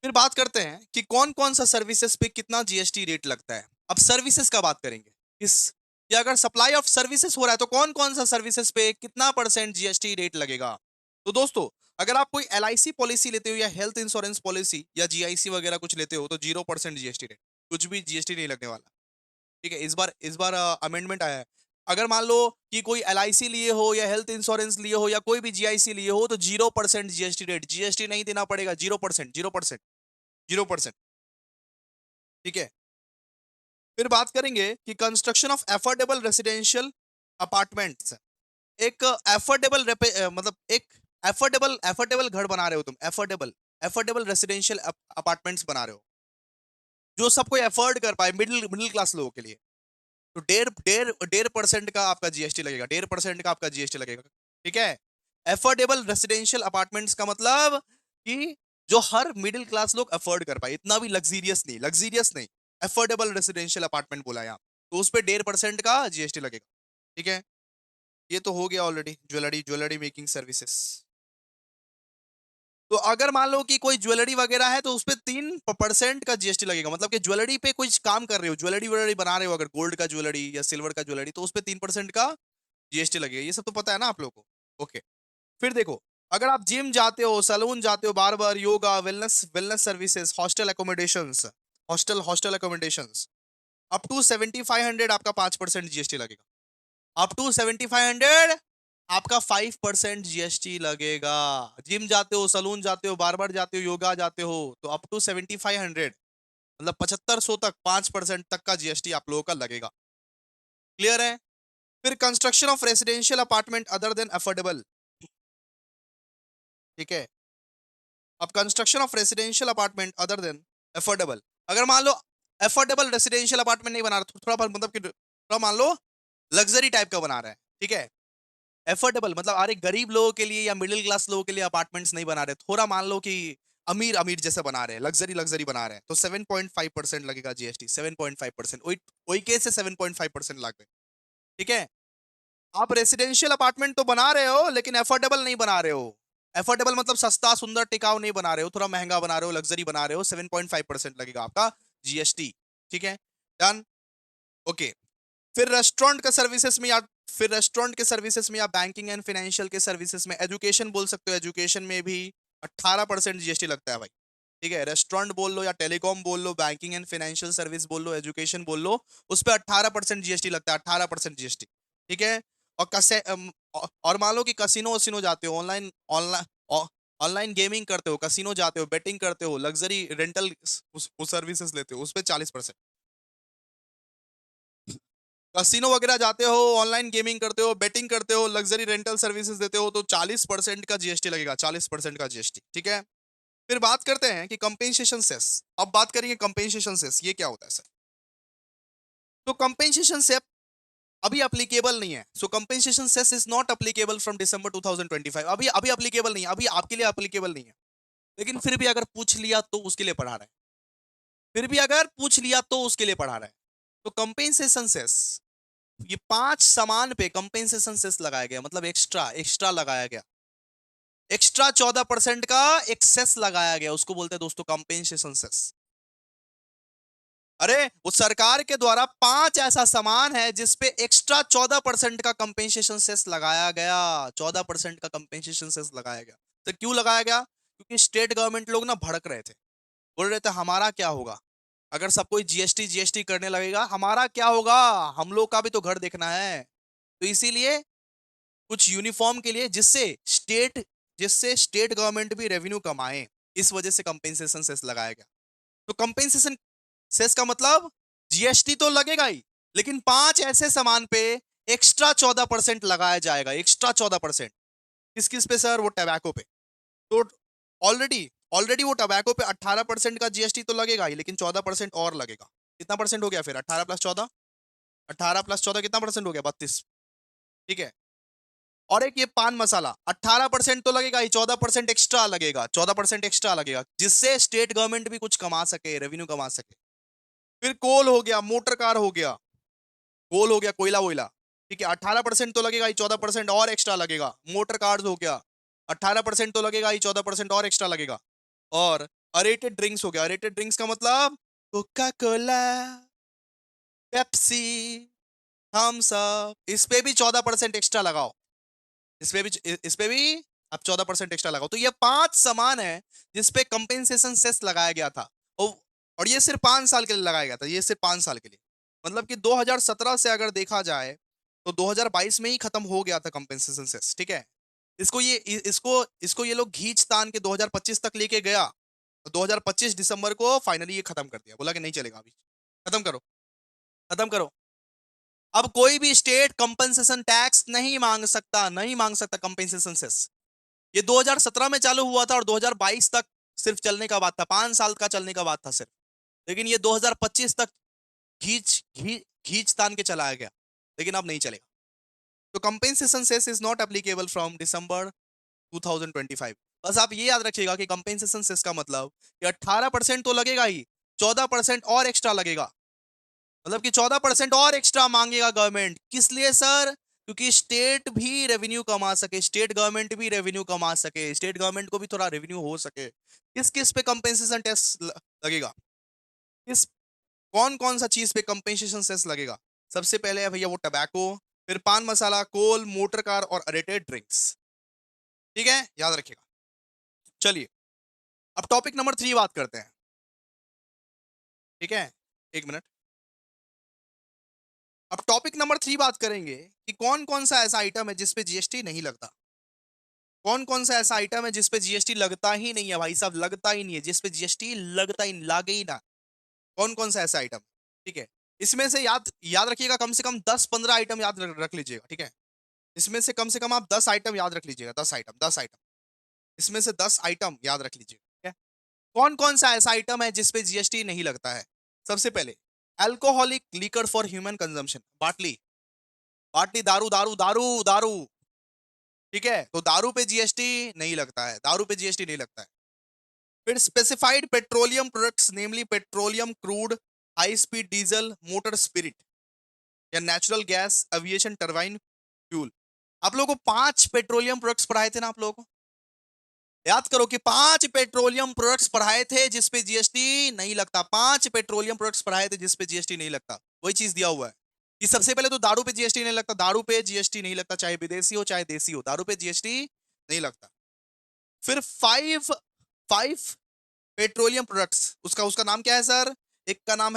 फिर बात करते हैं कि कौन कौन सा सर्विसेज पे कितना जीएसटी रेट लगता है। अब सर्विसेज का बात करेंगे, इस कि अगर सप्लाई ऑफ सर्विसेज हो रहा है तो कौन कौन सा सर्विसेज पे कितना परसेंट जीएसटी रेट लगेगा। तो दोस्तों, अगर आप कोई एलआईसी पॉलिसी लेते हो या हेल्थ इंश्योरेंस पॉलिसी या जीआईसी वगैरह कुछ लेते हो तो 0% जीएसटी रेट, कुछ भी जीएसटी नहीं लगने वाला, ठीक है। इस बार अमेंडमेंट आया है। अगर मान लो कि कोई एलआईसी लिए हो या हेल्थ इंश्योरेंस लिए हो या कोई भी जीआईसी लिए हो तो 0% जीएसटी रेट, जीएसटी नहीं देना पड़ेगा, 0%, 0%, 0%, ठीक है। फिर बात करेंगे कि construction of affordable residential apartments, एक एफोर्डेबल मतलब एक एफोर्डेबल एफोर्डेबल घर बना रहे हो तुम, एफोर्डेबल एफोर्डेबल रेसिडेंशियल अपार्टमेंट्स बना रहे हो जो सब कोई अफोर्ड कर पाए, मिडिल मिडिल क्लास लोगों के लिए, तो 1.5% का आपका जीएसटी लगेगा, 1.5% का आपका जीएसटी लगेगा, ठीक है। एफोर्डेबल रेसिडेंशियल अपार्टमेंट्स का मतलब कि जो हर मिडिल क्लास लोग अफोर्ड कर पाए, इतना भी लग्जीरियस नहीं, लग्जीरियस नहीं, एफोर्डेबल रेसिडेंशियल अपार्टमेंट बोला यहाँ, तो उस पर 1.5% का जीएसटी लगेगा, ठीक है। ये तो हो गया already, jewellery jewellery making services. तो अगर मान लो कि कोई ज्वेलरी वगैरह है तो उस पर 3% का जीएसटी लगेगा, मतलब कि ज्वेलरी पे कुछ काम कर रहे हो, ज्वेलरी व्वेलरी बना रहे हो, अगर गोल्ड का ज्वेलरी या सिल्वर का ज्वेलरी, तो उस पर 3% का जीएसटी लगेगा। ये सब तो पता है ना आप लोगों को, ओके। फिर देखो, अगर आप जिम जाते हो, सैलून जाते हो, barber, yoga, wellness wellness services, hostel accommodations, hostel hostel accommodations, up to 7500 आपका 5% जीएसटी लगेगा। अप टू 7500 आपका 5% जीएसटी लगेगा। जिम जाते हो, सलून जाते हो, बार्बर जाते हो, योगा जाते हो, तो अप टू 7500 मतलब 7500 तक 5% तक का जीएसटी आप लोगों का लगेगा। क्लियर है? फिर construction of residential apartment other than affordable, ठीक है। अब construction of residential apartment other than affordable, अगर मान लो अफोर्डेबल रेसिडेंशियल अपार्टमेंट नहीं बना रहा, थोड़ा मतलब कि थोड़ा मान लो लग्जरी टाइप का बना रहा है, ठीक है। एफोर्डेबल मतलब अरे गरीब लोगों के लिए या मिडिल क्लास लोगों के लिए अपार्टमेंट्स नहीं बना रहे, थोड़ा मान लो कि अमीर अमीर जैसे बना रहे हैं, लग्जरी लग्जरी बना रहे हैं, तो 7.5% लगेगा जीएसटी। 7.5%, वही वही केस है, 7.5% लागे। ठीक है। आप रेसिडेंशियल अपार्टमेंट तो बना रहे हो लेकिन एफोर्डेबल नहीं बना रहे हो। एफोर्डेबल मतलब सस्ता सुंदर टिकाऊ नहीं बना रहे हो, थोड़ा महंगा बना रहे हो, लग्जरी बना रहे हो, 7.5% लगेगा आपका जीएसटी। ठीक है, डन। ओके। फिर रेस्टोरेंट के सर्विसेज में या फिर रेस्टोरेंट के सर्विसेज में या बैंकिंग एंड फाइनेंशियल के सर्विसेज में, एजुकेशन बोल सकते हो, एजुकेशन में भी 18% जीएसटी लगता है भाई। ठीक है, रेस्टोरेंट बोल लो या टेलीकॉम बोल लो, बैंकिंग एंड फाइनेंशियल सर्विस बोल लो, एजुकेशन बोल लो, उस पर 18% जीएसटी लगता है, 18% जीएसटी। ठीक है। और और मान लो कि कसिनो वसिनो जाते हो, ऑनलाइन ऑनलाइन ऑनलाइन गेमिंग करते हो, कसिनो जाते हो, बेटिंग करते हो, लग्जरी रेंटल सर्विसेज लेते हो, उस पर 40%। कसिनो वगैरह जाते हो, ऑनलाइन गेमिंग करते हो, बेटिंग करते हो, लग्जरी रेंटल सर्विसेज देते हो, तो 40% का जीएसटी लगेगा, 40% का जीएसटी। ठीक है। फिर बात करते हैं कि कंपेंसेशन सेस। अब बात करेंगे कंपेंसेशन सेस ये क्या होता है सर। तो कंपेंसेशन सेस अभी अप्लीकेबल नहीं है। So compensation cess is not applicable from December 2025। अभी अभी अप्लीकेबल नहीं है, अभी आपके लिए अप्लीकेबल नहीं है। लेकिन फिर भी अगर पूछ लिया तो उसके लिए पढ़ा रहा है। फिर भी अगर पूछ लिया तो उसके लिए पढ़ा रहा है। तो कंपेंसेशन सेस, ये 5 सामान पे कंपेंसेशन सेस लगाया गया, मतलब एक्स्ट्रा एक्स्ट्रा लगाया गया। एक्स्ट्रा 14% का एक्सेस लगाया गया, उसको बोलते हैं दोस्तों कंपेंसेशन सेस। अरे उस सरकार के द्वारा 5 ऐसा सामान है जिसपे एक्स्ट्रा 14% का कंपेंसेशन सेस लगाया गया। 14% का कंपेंसेशन सेस लगाया गया। तो क्यों लगाया गया? क्योंकि स्टेट गवर्नमेंट लोग ना भड़क रहे थे, बोल रहे थे हमारा क्या होगा अगर सब कोई जीएसटी जीएसटी करने लगेगा, हमारा क्या होगा, हम लोग का भी तो घर देखना है। तो इसीलिए कुछ यूनिफॉर्म के लिए, जिससे स्टेट गवर्नमेंट भी रेवेन्यू कमाए, इस वजह से कंपेंसेशन सेस लगाया गया। तो कंपेंसेशन सेस का मतलब जीएसटी तो लगेगा ही, लेकिन 5 ऐसे सामान पे एक्स्ट्रा 14% लगाया जाएगा। एक्स्ट्रा 14%। किस किस पे सर? वो टबैको पे। तो ऑलरेडी ऑलरेडी वो टबैको पे 18% का जीएसटी तो लगेगा ही, लेकिन 14% और लगेगा। कितना परसेंट हो गया फिर? 18 + 14। 18 + 14 कितना परसेंट हो गया? 32। ठीक है। और एक ये पान मसाला, 18% तो लगेगा ही, 14% एक्स्ट्रा लगेगा, 14% एक्स्ट्रा लगेगा, जिससे स्टेट गवर्नमेंट भी कुछ कमा सके, रेवेन्यू कमा सके। फिर कोल हो गया, मोटर कार हो गया, कोल हो गया, कोयला वोयला। ठीक है, 18% तो लगेगा ही, 14% और एक्स्ट्रा लगेगा। मोटर कार्स हो गया, 18% तो लगेगा ही, 14% और एक्स्ट्रा लगेगा। और अरेटेड ड्रिंक्स हो गया। अरेटेड ड्रिंक्स का मतलब Coca Cola, Pepsi, Thums Up, इस पे भी 14% एक्स्ट्रा लगाओ। इस पे भी आप 14% एक्स्ट्रा लगाओ। तो ये 5 सामान है जिसपे कंपेंसेशन सेस लगाया गया था। और और ये सिर्फ 5 साल के लिए लगाया गया था, ये सिर्फ 5 साल के लिए। मतलब कि 2017 से अगर देखा जाए तो 2022 में ही खत्म हो गया था कंपेंसेशन सेस। ठीक है। इसको ये लोग घींच तान के 2025 तक लेके गया, तो 2025 दिसंबर को फाइनली ये खत्म कर दिया, बोला कि नहीं चलेगा अभी, खत्म करो, खत्म करो। अब कोई भी स्टेट कंपनसेशन टैक्स नहीं मांग सकता, नहीं मांग सकता कंपनसेशन सेस। ये 2017 में चालू हुआ था और 2022 तक सिर्फ चलने का बात था, 5 साल का चलने का बात था सिर्फ। लेकिन ये 2025 तक खींच खींच खींच तान के चलाया गया, लेकिन अब नहीं चलेगा। तो compensation cess is not applicable from December 2025। बस आप ये याद रखिएगा कि कंपेंसेशन सेस का मतलब कि 18% तो लगेगा ही, 14% और एक्स्ट्रा लगेगा। मतलब कि 14% और एक्स्ट्रा मांगेगा गवर्नमेंट। किस लिए सर? क्योंकि स्टेट भी रेवेन्यू कमा सके, स्टेट गवर्नमेंट भी रेवेन्यू कमा सके, स्टेट गवर्नमेंट को भी थोड़ा रेवेन्यू हो सके। किस किस पे कंपेंसेशन टैक्स लगेगा? किस कौन कौन सा चीज पे कंपेंसेशन सेस लगेगा? सबसे पहले है भैया वो टबैको, फिर पान मसाला, कोल, मोटर कार और अरेटेड ड्रिंक्स। ठीक है, याद रखिएगा। चलिए अब टॉपिक नंबर 3 बात करते हैं। ठीक है, एक मिनट। अब टॉपिक नंबर 3 बात करेंगे कि कौन कौन सा ऐसा आइटम है जिसपे जीएसटी नहीं लगता। कौन कौन सा ऐसा आइटम है जिसपे जीएसटी लगता ही नहीं है भाई साहब, लगता ही नहीं है, जिसपे जीएसटी लगता ही लागे ही ना। कौन कौन सा ऐसा आइटम? ठीक है। इसमें से याद याद रखिएगा, कम से कम 10-15 आइटम याद रख लीजिएगा। ठीक है। इसमें से कम आप 10 आइटम याद रख लीजिएगा, 10 आइटम, 10 आइटम। इसमें से 10 आइटम याद रख लीजिएगा। ठीक है। कौन कौन सा ऐसा आइटम है जिसपे जीएसटी नहीं लगता है? सबसे पहले alcoholic liquor for human consumption, बाटली। बाटली दारू दारू दारू दारू। ठीक है, तो दारू पे जीएसटी नहीं लगता है, दारू पे जीएसटी नहीं लगता है। फिर specified petroleum products namely petroleum crude, high speed diesel, motor spirit या natural gas, aviation turbine fuel. आप लोगों को 5 पेट्रोलियम प्रोडक्ट्स पढ़ाए थे ना आप लोगों को, याद करो कि 5 पेट्रोलियम प्रोडक्ट्स पढ़ाए थे जिसपे जीएसटी नहीं लगता, 5 पेट्रोलियम प्रोडक्ट्स पढ़ाए थे जिसपे जीएसटी नहीं लगता। वही चीज दिया हुआ है कि सबसे पहले तो दारू पे जीएसटी नहीं लगता, दारू पे जीएसटी नहीं लगता, चाहे विदेशी हो चाहे देसी हो, दारू पे जीएसटी नहीं लगता। फिर 5 पेट्रोलियम प्रोडक्ट्स, उसका उसका नाम क्या है सर? एक का नाम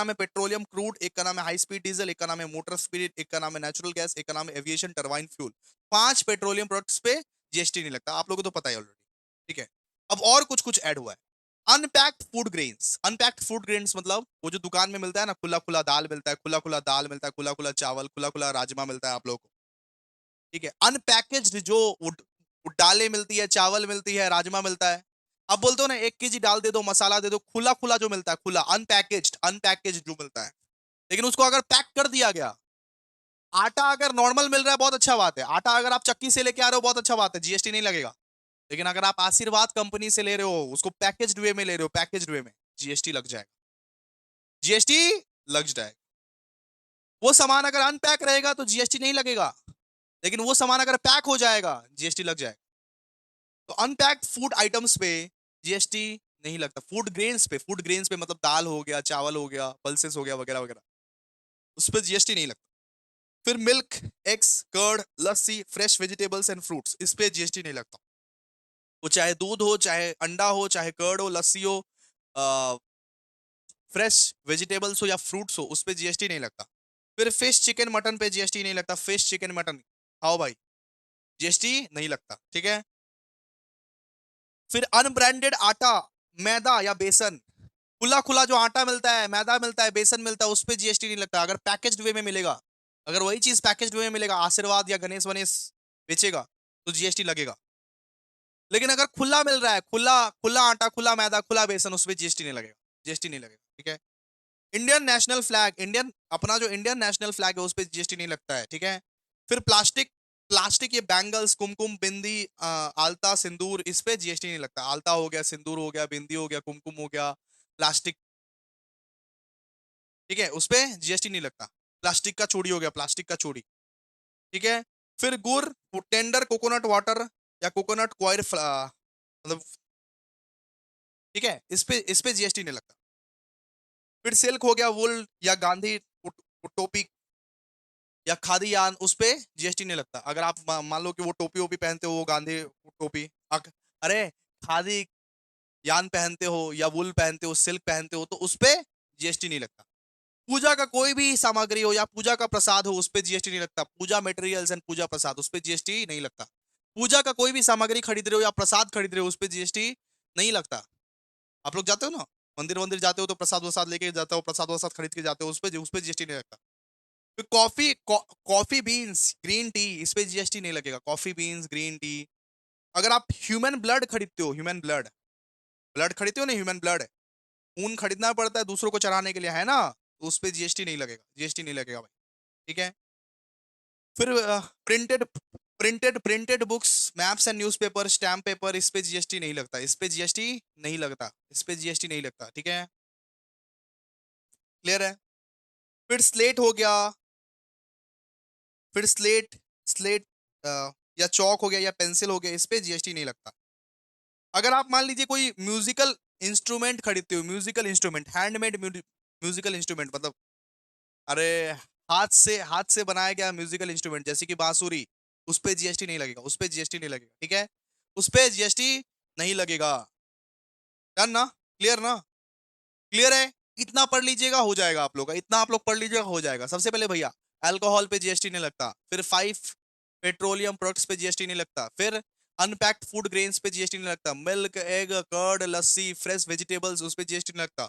है पेट्रोलियम क्रूड, एक का नाम है हाई स्पीड डीजल, एक का नाम है मोटर स्पिरिट, एक का नाम है नेचुरल गैस, एक का नाम है aviation turbine fuel. 5 petroleum products पे जीएसटी नहीं लगता, आप लोगों को तो पता ही ऑलरेडी। ठीक है, अब और कुछ कुछ ऐड हुआ है। Unpacked food grains, unpacked food grains मतलब वो जो दुकान में मिलता है ना, खुला खुला दाल मिलता है, खुला खुला दाल मिलता है, खुला खुला चावल, खुला खुला राजमा मिलता है आप लोगों को। ठीक है, अनपैकेज्ड जो दालें मिलती है, चावल मिलती है, राजमा मिलता है। अब बोलते हो ना 1 केजी दाल दे दो, मसाला दे दो, खुला खुला जो मिलता है, खुला अनपैकेज्ड, अनपैकेज्ड जो मिलता है। लेकिन उसको अगर पैक कर दिया गया, आटा अगर नॉर्मल मिल रहा है बहुत अच्छा बात है, आटा अगर आप चक्की से लेके आ रहे हो बहुत अच्छा बात है, जीएसटी नहीं लगेगा। लेकिन अगर आप आशीर्वाद कंपनी से ले रहे हो, उसको पैकेज्ड वे में ले रहे हो, पैकेज्ड वे में, जीएसटी लग जाएगा, जीएसटी लग जाएगा। वो सामान अगर अनपैक रहेगा तो जीएसटी नहीं लगेगा, लेकिन वो सामान अगर पैक हो जाएगा जीएसटी लग जाएगा। तो अनपैक्ड फूड आइटम्स पे जीएसटी नहीं लगता। फूड ग्रेन्स पे मतलब दाल हो गया, चावल हो गया, पल्सेस हो गया, वगैरह वगैरह, उस पर जीएसटी नहीं लगता। फिर milk, eggs, curd, lassi, fresh vegetables and fruits, इस पे जीएसटी नहीं लगता। वो चाहे दूध हो, चाहे अंडा हो, चाहे कर्ड हो, लस्सी हो, फ्रेश वेजिटेबल्स हो या फ्रूट्स हो, उस पे जीएसटी नहीं लगता। फिर फिश, चिकन, मटन पे जीएसटी नहीं लगता। फिश, चिकन, मटन खाओ भाई, जीएसटी नहीं लगता। ठीक है, फिर अनब्रांडेड आटा, मैदा या बेसन, खुला खुला जो आटा मिलता है, मैदा मिलता है, बेसन मिलता है, उस पर जीएसटी नहीं लगता। अगर पैकेज्ड वे में मिलेगा, अगर वही चीज पैकेज्ड वे में मिलेगा, आशीर्वाद या गणेश वनेश बेचेगा, तो जीएसटी लगेगा। लेकिन अगर खुला मिल रहा है, खुला खुला आटा, खुला मैदा, खुला बेसन, उस पर जीएसटी नहीं लगेगा, जीएसटी नहीं लगेगा। ठीक है, इंडियन नेशनल फ्लैग, इंडियन अपना जो इंडियन नेशनल फ्लैग है उस पर जीएसटी नहीं लगता है। ठीक है, फिर प्लास्टिक, प्लास्टिक ये बैंगल्स, कुमकुम, बिंदी, आलता, सिंदूर, इस पे जीएसटी नहीं लगता। आलता हो गया, सिंदूर हो गया, बिंदी हो गया, कुमकुम हो गया, प्लास्टिक, ठीक है, उस पे जीएसटी नहीं लगता। प्लास्टिक का चूड़ी हो गया, प्लास्टिक का चूड़ी। ठीक है, फिर गुड़, टेंडर कोकोनट वाटर या कोकोनट क्वायर मतलब, ठीक है, इस पे जीएसटी नहीं लगता। फिर सिल्क हो गया, वुल या गांधी टोपी या खादी यान, उस पे जीएसटी नहीं लगता। अगर आप मान लो कि वो टोपी वोपी पहनते हो, वो गांधी टोपी, अरे खादी यान पहनते हो या वुल पहनते हो, सिल्क पहनते हो, तो उस पे जीएसटी नहीं लगता। पूजा का कोई भी सामग्री हो या पूजा का प्रसाद हो, उस पे जीएसटी नहीं लगता। पूजा मटेरियल्स एंड पूजा प्रसाद, उस पे जीएसटी नहीं लगता। पूजा का कोई भी सामग्री खरीद रहे हो या प्रसाद खरीद रहे हो, उस पे जीएसटी नहीं लगता। आप लोग जाते हो ना, मंदिर वंदिर जाते हो तो प्रसाद वसाद लेके जाते हो, प्रसाद वसाद खरीद के जाते हो, उस पे जीएसटी नहीं लगता। फिर कॉफी बीन्स, ग्रीन टी, इस पे जीएसटी नहीं लगेगा। Coffee beans, green tea. अगर आप ह्यूमन ब्लड खरीदते हो, ह्यूमन ब्लड, ब्लड खरीदते हो ना, ह्यूमन ब्लड, खून खरीदना पड़ता है दूसरों को चढ़ाने के लिए, है ना, तो उस पे जीएसटी नहीं लगेगा, जीएसटी नहीं लगेगा भाई। ठीक है, फिर printed printed books, maps and newspaper, stamp paper, इस पे जीएसटी नहीं लगता, इस पे जीएसटी नहीं लगता, इस पे जीएसटी नहीं लगता। ठीक है, क्लियर है। फिर स्लेट हो गया, फिर स्लेट स्लेट या चौक हो गया या पेंसिल हो गया, इस पे जीएसटी नहीं लगता। अगर आप मान लीजिए कोई म्यूजिकल इंस्ट्रूमेंट खरीदते हो, musical instrument, handmade musical instrument मतलब, अरे हाथ से बनाया गया म्यूजिकल इंस्ट्रूमेंट, जैसे कि बांसुरी, उस पे जीएसटी नहीं लगेगा, उस पे जीएसटी नहीं लगेगा। ठीक है, उस पे जीएसटी नहीं लगेगा। डन ना, क्लियर ना, क्लियर है। इतना पढ़ लीजिएगा हो जाएगा आप लोग का, इतना आप लोग पढ़ लीजिएगा हो जाएगा। सबसे पहले भैया, अल्कोहल पे जीएसटी नहीं लगता। फिर 5 पेट्रोलियम प्रोडक्ट्स पे जीएसटी नहीं लगता। फिर अनपैक्ड फूड ग्रेन्स पे जीएसटी नहीं लगता। Milk, egg, curd, lassi, fresh vegetables, उस पे जीएसटी नहीं लगता।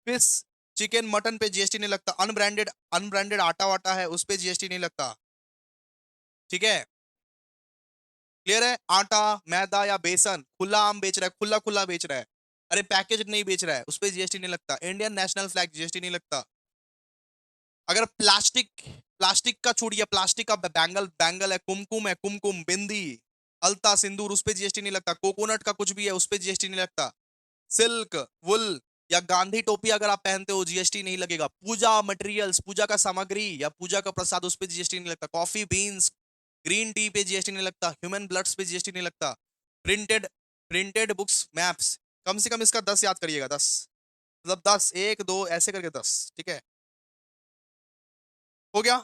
फिश, चिकन, मटन पे जीएसटी नहीं लगता। अनब्रांडेड अनब्रांडेड आटा वाटा है, उस पे जीएसटी नहीं लगता। ठीक है, क्लियर है। आटा, मैदा या बेसन, खुला आम बेच रहा है, खुला खुला बेच रहा है, अरे पैकेज नहीं बेच रहा है, उस पर जीएसटी नहीं लगता। इंडियन नेशनल फ्लैग, जीएसटी नहीं लगता। अगर प्लास्टिक प्लास्टिक का छूट गया, प्लास्टिक का बैंगल बैंगल है, कुमकुम है, कुमकुम, बिंदी, अलता, सिंदूर, उस पे जीएसटी नहीं लगता। कोकोनट का कुछ भी है उस पे जीएसटी नहीं लगता। सिल्क, वुल या गांधी टोपी अगर आप पहनते हो जीएसटी नहीं लगेगा। पूजा मटेरियल्स, पूजा का सामग्री या पूजा का प्रसाद, उस पे जीएसटी नहीं लगता। कॉफी बीन्स, ग्रीन टी पे जीएसटी नहीं लगता। ह्यूमन ब्लड्स पे जीएसटी नहीं लगता। प्रिंटेड प्रिंटेड बुक्स, मैप्स, कम से कम इसका 10 याद करिएगा, 10, मतलब 10, 1 2 ऐसे करके 10, ठीक है, हो गया।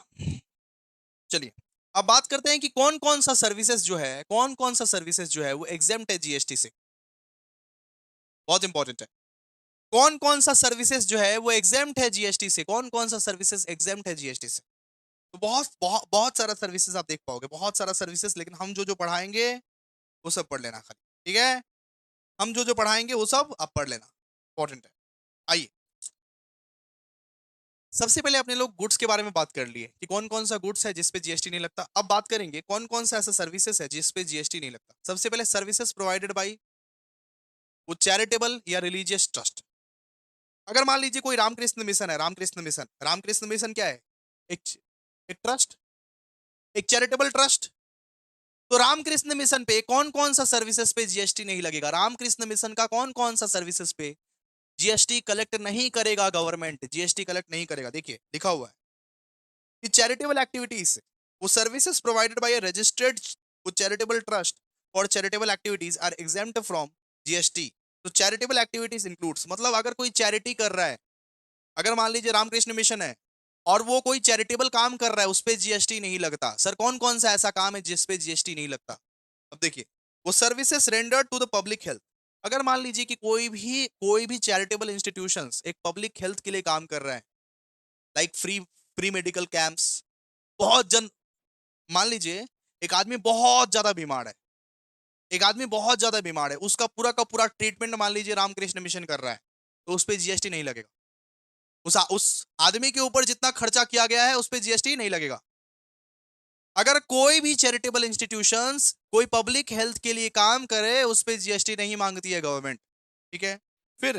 चलिए, अब बात करते हैं कि कौन कौन सा सर्विसेज जो है, कौन कौन सा सर्विसेज जो है वो एग्जेम्प्ट है जीएसटी से। बहुत इंपॉर्टेंट है। कौन कौन सा सर्विसेज जो है वो एग्जेम्प्ट है जीएसटी से, कौन कौन सा सर्विसेज एग्जेम्प्ट है जीएसटी से। तो बहुत बहुत बहुत सारा सर्विसेज आप देख पाओगे, बहुत सारा सर्विसेज, लेकिन हम जो जो पढ़ाएंगे वो सब पढ़ लेना खाली, ठीक है। हम जो जो पढ़ाएंगे वो सब आप पढ़ लेना, इंपॉर्टेंट है। आइए, सबसे पहले अपने लोग गुड्स के बारे में बात कर लिए कि कौन कौन सा गुड्स है जिसपे जीएसटी नहीं लगता। अब बात करेंगे कौन कौन सा ऐसा सर्विसेज है जिसपे जीएसटी नहीं लगता। सबसे पहले सर्विसेज प्रोवाइडेड बाय वो चैरिटेबल या रिलीजियस ट्रस्ट। अगर मान लीजिए कोई रामकृष्ण मिशन है, रामकृष्ण मिशन, रामकृष्ण मिशन क्या है, एक एक ट्रस्ट, एक चैरिटेबल ट्रस्ट। तो रामकृष्ण मिशन पे कौन कौन सा सर्विसेज पे जीएसटी नहीं लगेगा, रामकृष्ण मिशन का कौन कौन सा सर्विसेज पे जीएसटी कलेक्ट नहीं करेगा, गवर्नमेंट जीएसटी कलेक्ट नहीं करेगा। देखिए लिखा हुआ है कि चैरिटेबल एक्टिविटीज, वो services provided by a registered वो चैरिटेबल ट्रस्ट और charitable activities are exempt from GST. तो चैरिटेबल एक्टिविटीज इंक्लूड्स, मतलब अगर कोई चैरिटी कर रहा है, अगर मान लीजिए रामकृष्ण मिशन है और वो कोई चैरिटेबल काम कर रहा है, उस पे जीएसटी नहीं लगता। सर कौन कौन सा ऐसा काम है जिस पे जीएसटी नहीं लगता। अब देखिए, वो services rendered to the public health. अगर मान लीजिए कि कोई भी चैरिटेबल इंस्टीट्यूशंस एक पब्लिक हेल्थ के लिए काम कर रहा है, like free free medical camps, बहुत जन, मान लीजिए एक आदमी बहुत ज्यादा बीमार है, एक आदमी बहुत ज्यादा बीमार है, उसका पूरा का पूरा ट्रीटमेंट मान लीजिए रामकृष्ण मिशन कर रहा है, तो उस पर जीएसटी नहीं लगेगा। उस आदमी के ऊपर जितना खर्चा किया गया है उस पर जीएसटी नहीं लगेगा। अगर कोई भी चैरिटेबल इंस्टीट्यूशंस कोई पब्लिक हेल्थ के लिए काम करे, उस पर जीएसटी नहीं मांगती है गवर्नमेंट, ठीक है। फिर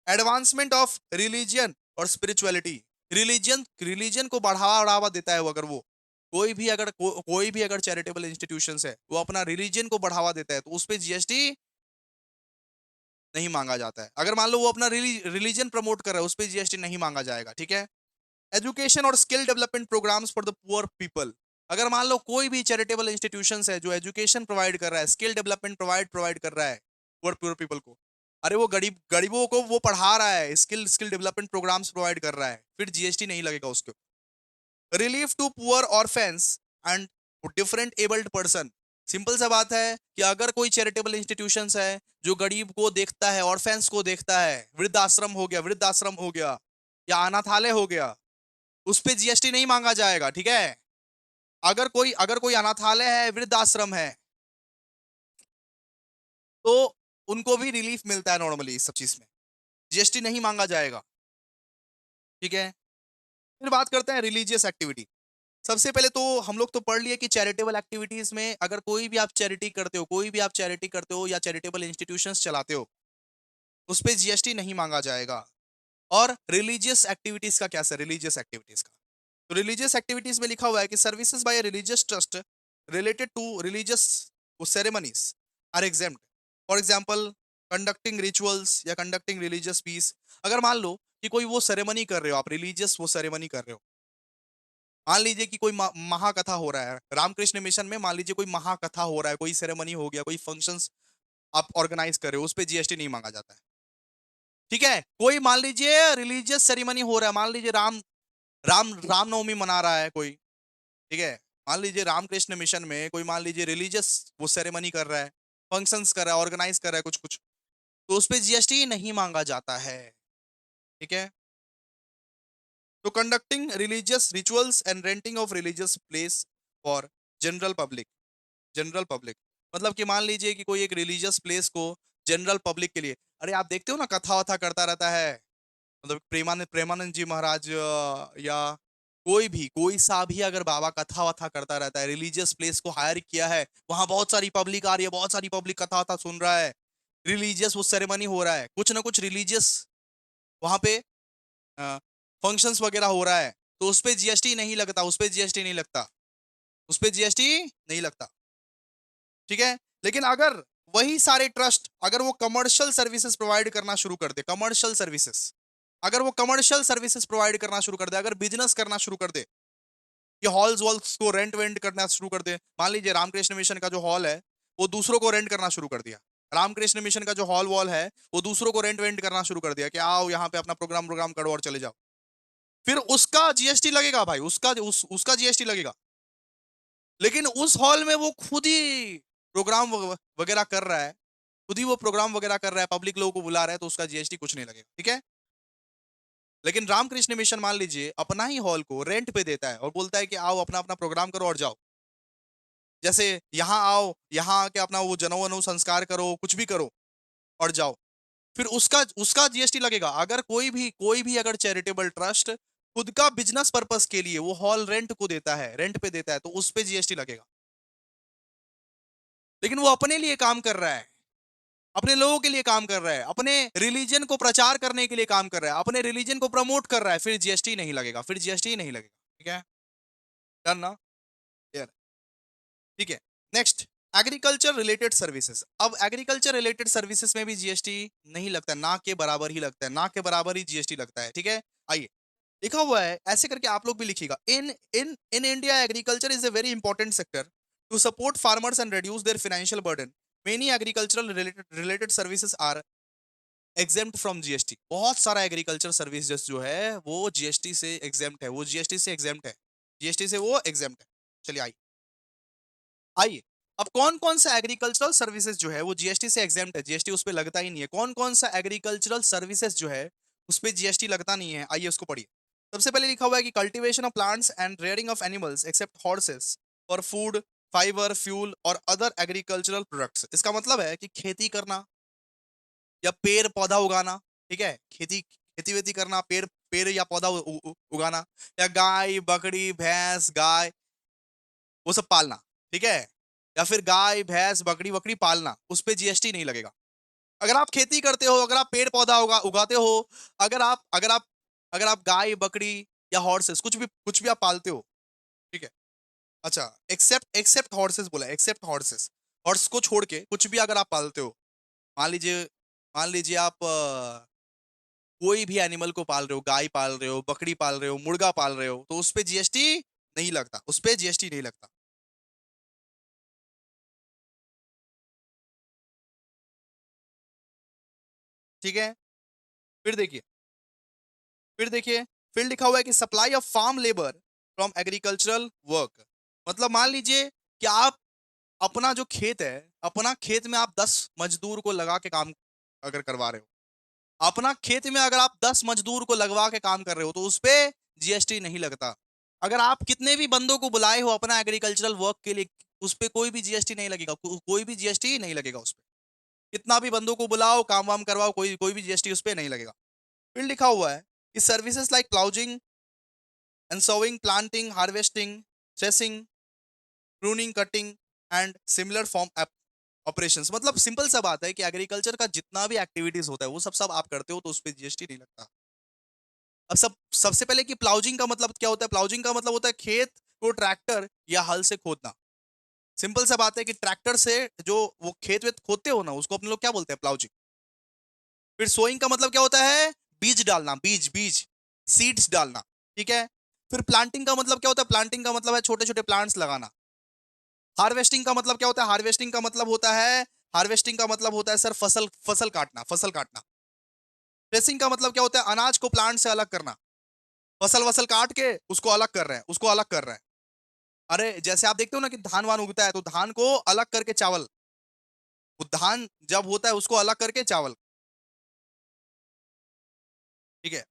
एडवांसमेंट ऑफ रिलीजियन और स्पिरिचुअलिटी, रिलीजन रिलीजन को बढ़ावा बढ़ावा देता है वो। अगर वो कोई भी अगर चैरिटेबल इंस्टीट्यूशंस है वो अपना रिलीजन को बढ़ावा देता है, तो उस पर जीएसटी नहीं मांगा जाता है। अगर मान लो वो अपना रिलीजन प्रमोट कर रहा है, उस पर जीएसटी नहीं मांगा जाएगा, ठीक है। एजुकेशन और skill development programmes for the poor people. अगर मान लो कोई भी चैरिटेबल इंस्टीट्यूशंस है जो एजुकेशन प्रोवाइड कर रहा है, स्किल डेवलपमेंट प्रोवाइड कर रहा है पुअर पुअर पीपल को, अरे वो गरीबों को वो पढ़ा रहा है, skill skill development programs provide कर रहा है, फिर जीएसटी नहीं लगेगा उसके ऊपर। Relief to poor orphans and different abled person. Simple सा बात है कि अगर कोई चैरिटेबल इंस्टीट्यूशंस है जो गरीब को देखता है, ऑर्फेन्स को देखता है, वृद्धाश्रम हो गया या अनाथालय हो गया, उस पे जीएसटी नहीं मांगा जाएगा, ठीक है। अगर कोई अनाथालय है, वृद्धाश्रम है, तो उनको भी रिलीफ मिलता है नॉर्मली, इस सब चीज में जीएसटी नहीं मांगा जाएगा, ठीक है। फिर बात करते हैं रिलीजियस एक्टिविटी। सबसे पहले तो हम लोग तो पढ़ लिए कि चैरिटेबल एक्टिविटीज में अगर कोई भी आप चैरिटी करते हो, कोई भी आप चैरिटी करते हो या चैरिटेबल इंस्टीट्यूशंस चलाते हो, उस पे जीएसटी नहीं मांगा जाएगा। और रिलीजियस एक्टिविटीज का क्या सर, रिलीजियस एक्टिविटीज का, तो रिलीजियस एक्टिविटीज में लिखा हुआ है कि services by religious trust related to religious ceremonies are exempt. For example conducting rituals या कंडक्टिंग रिलीजियस पीस। अगर मान लो कि कोई वो सेरेमनी कर रहे हो, आप रिलीजियस वो सेरेमनी कर रहे हो, मान लीजिए कि कोई महाकथा हो रहा है रामकृष्ण मिशन में, मान लीजिए कोई महाकथा हो रहा है, कोई सेरेमनी हो गया, कोई फंक्शंस आप ऑर्गेनाइज कर रहे हो, उस पर जीएसटी नहीं मांगा जाता है, ठीक है। कोई मान लीजिए रिलीजियस सेरेमनी हो रहा है, मान लीजिए रामनवमी मना रहा है कोई, ठीक है। मान लीजिए रामकृष्ण मिशन में कोई मान लीजिए रिलीजियस वो सेरेमनी कर रहा है, फंक्शंस कर रहा है, ऑर्गेनाइज कर रहा है कुछ कुछ, तो उस पे जीएसटी नहीं मांगा जाता है, ठीक है। तो conducting religious rituals and renting of religious place for general public, general public, मतलब कि मान लीजिए कि कोई एक रिलीजियस प्लेस को जनरल पब्लिक के लिए, अरे आप देखते हो ना कथा वथा करता रहता है, मतलब प्रेमानंद प्रेमानंद जी महाराज या कोई सा भी अगर बाबा कथा वथा करता रहता है, रिलीजियस प्लेस को हायर किया है, वहां बहुत सारी पब्लिक आ रही है, बहुत सारी पब्लिक कथा वथा सुन रहा है, रिलीजियस वो सेरेमनी हो रहा है, कुछ ना कुछ रिलीजियस वहां पे फंक्शंस वगैरह हो रहा है, तो उस पे जीएसटी नहीं लगता, उस पे जीएसटी नहीं लगता, उस पे जीएसटी नहीं लगता, ठीक है। लेकिन अगर वही सारे ट्रस्ट अगर वो कमर्शियल सर्विसेज प्रोवाइड करना शुरू कर दे, कमर्शियल सर्विसेज, अगर वो कमर्शियल सर्विसेज प्रोवाइड करना शुरू कर दे, अगर बिजनेस करना शुरू कर दे, ये हॉल्स वॉल्स को रेंट वेंट करना शुरू कर दे, मान लीजिए रामकृष्ण मिशन का जो हॉल है वो दूसरों को रेंट करना शुरू कर दिया, रामकृष्ण मिशन का जो हॉल वॉल है वो दूसरों को रेंट वेंट करना शुरू कर दिया कि आओ यहाँ पे अपना प्रोग्राम प्रोग्राम करो और चले जाओ, फिर उसका जीएसटी लगेगा भाई, उसका जीएसटी लगेगा। लेकिन उस हॉल में वो खुद ही प्रोग्राम वगैरह कर रहा है, खुद ही वो प्रोग्राम वगैरह कर रहा है, पब्लिक लोगों को बुला रहा है, तो उसका जीएसटी कुछ नहीं लगेगा, ठीक है। लेकिन रामकृष्ण मिशन मान लीजिए अपना ही हॉल को रेंट पे देता है और बोलता है कि आओ अपना अपना प्रोग्राम करो और जाओ, जैसे यहाँ आओ, यहाँ आके अपना वो जनेऊ वनेऊ संस्कार करो, कुछ भी करो और जाओ, फिर उसका उसका जीएसटी लगेगा। अगर कोई भी अगर चैरिटेबल ट्रस्ट खुद का बिजनेस पर्पस के लिए वो हॉल रेंट को देता है, रेंट पे देता है, तो उस पे जीएसटी लगेगा। लेकिन वो अपने लिए काम कर रहा है, अपने लोगों के लिए काम कर रहा है, अपने रिलीजन को प्रचार करने के लिए काम कर रहा है, अपने रिलीजन को प्रमोट कर रहा है, फिर जीएसटी नहीं लगेगा, फिर जीएसटी नहीं लगेगा, ठीक है। डन ना? Clear? ठीक है। Next, agriculture related services. अब एग्रीकल्चर रिलेटेड सर्विसेज में भी जीएसटी नहीं लगता, ना के बराबर ही लगता है, ना के बराबर ही जीएसटी लगता है, ठीक है। आइए, लिखा हुआ है ऐसे करके आप लोग भी लिखिएगा, in in in India agriculture is a very important sector to support farmers and reduce their financial burden, many agricultural related services are exempt from GST. बहुत सारा एग्रीकल्चर सर्विसेज जो है वो जीएसटी से एग्जेम्प्ट है, वो जीएसटी से exempt है, जीएसटी से वो एग्जेम्प्ट है। चलिए आइए, आइए, अब कौन कौन सा एग्रीकल्चरल सर्विसेज जो है वो जीएसटी से एग्जेम्प्ट है, जीएसटी उस पर लगता ही नहीं है। कौन कौन सा एग्रीकल्चरल सर्विसेज जो है उस पर जीएसटी लगता नहीं है, आइए उसको पढ़िए। सबसे पहले लिखा हुआ है कि cultivation of plants and rearing of animals except horses for food, fibre, fuel और अदर एग्रीकल्चरल प्रोडक्ट्स। इसका मतलब है कि खेती करना या पेड़ पौधा उगाना, ठीक है, खेती खेती वेती करना, पेड़ पेड़ या पौधा उगाना, या गाय बकरी भैंस गाय वो सब पालना, ठीक है, या फिर गाय भैंस बकरी बकरी पालना, उस पे जीएसटी नहीं लगेगा। अगर आप खेती करते हो, अगर आप पेड़ पौधा उगाते हो, अगर आप अगर आप अगर आप गाय बकरी या हॉर्सेस कुछ भी आप पालते हो, ठीक है। अच्छा, एक्सेप्ट एक्सेप्ट हॉर्सेस बोला, एक्सेप्ट हॉर्सेस, हॉर्स को छोड़ के कुछ भी अगर आप पालते हो, मान लीजिए मान लीजिए आप कोई भी एनिमल को पाल रहे हो, गाय पाल रहे हो, बकरी पाल रहे हो, मुर्गा पाल रहे हो, तो उस पे जीएसटी नहीं लगता, उस पे जीएसटी नहीं लगता, ठीक है। फिर देखिए, फिर देखिए, फिर लिखा हुआ है कि supply of farm labour from agricultural work. मतलब मान लीजिए कि आप अपना जो खेत है, अपना खेत में आप 10 मजदूर को लगा के काम अगर करवा रहे हो, अपना खेत में अगर आप 10 मजदूर को लगवा के काम कर रहे हो, तो उस पे जीएसटी नहीं लगता। अगर आप कितने भी बंदों को बुलाए हो अपना एग्रीकल्चरल वर्क के लिए, उस पे कोई भी जीएसटी नहीं लगेगा, कोई भी जीएसटी नहीं लगेगा उस पे। कितना भी बंदों को बुलाओ काम वाम करवाओ, कोई कोई भी जीएसटी उस पे नहीं लगेगा। फिर लिखा हुआ है कि services like ploughing and sowing, planting, harvesting, threshing, pruning, cutting and similar form operations. मतलब सिंपल सा बात है कि एग्रीकल्चर का जितना भी एक्टिविटीज होता है वो सब सब आप करते हो, तो उस पर जीएसटी नहीं लगता। अब सबसे पहले कि प्लाउजिंग का मतलब क्या होता है, प्लाउजिंग का मतलब होता है खेत को ट्रैक्टर या हल से खोदना। सिंपल सा बात है कि ट्रैक्टर से जो वो खेत वेत खोदते हो ना, उसको अपने लोग क्या बोलते हैं, प्लाउजिंग। फिर सोइंग का मतलब क्या होता है, बीज डालना, बीज बीज सीड्स डालना, ठीक है। फिर प्लांटिंग का मतलब क्या होता है, प्लांटिंग का मतलब है छोटे छोटे प्लांट्स लगाना। हार्वेस्टिंग का मतलब क्या होता है, हार्वेस्टिंग का मतलब होता है, हार्वेस्टिंग का मतलब होता है सर फसल फसल काटना, फसल काटना। थ्रेसिंग का मतलब क्या होता है, अनाज को प्लांट से अलग करना, फसल वसल काट के उसको अलग कर रहे हैं, उसको अलग कर रहे हैं। अरे जैसे आप देखते हो ना कि धान वान उगता है, तो धान को अलग करके चावल, वो धान जब होता है उसको अलग करके चावल, ठीक है।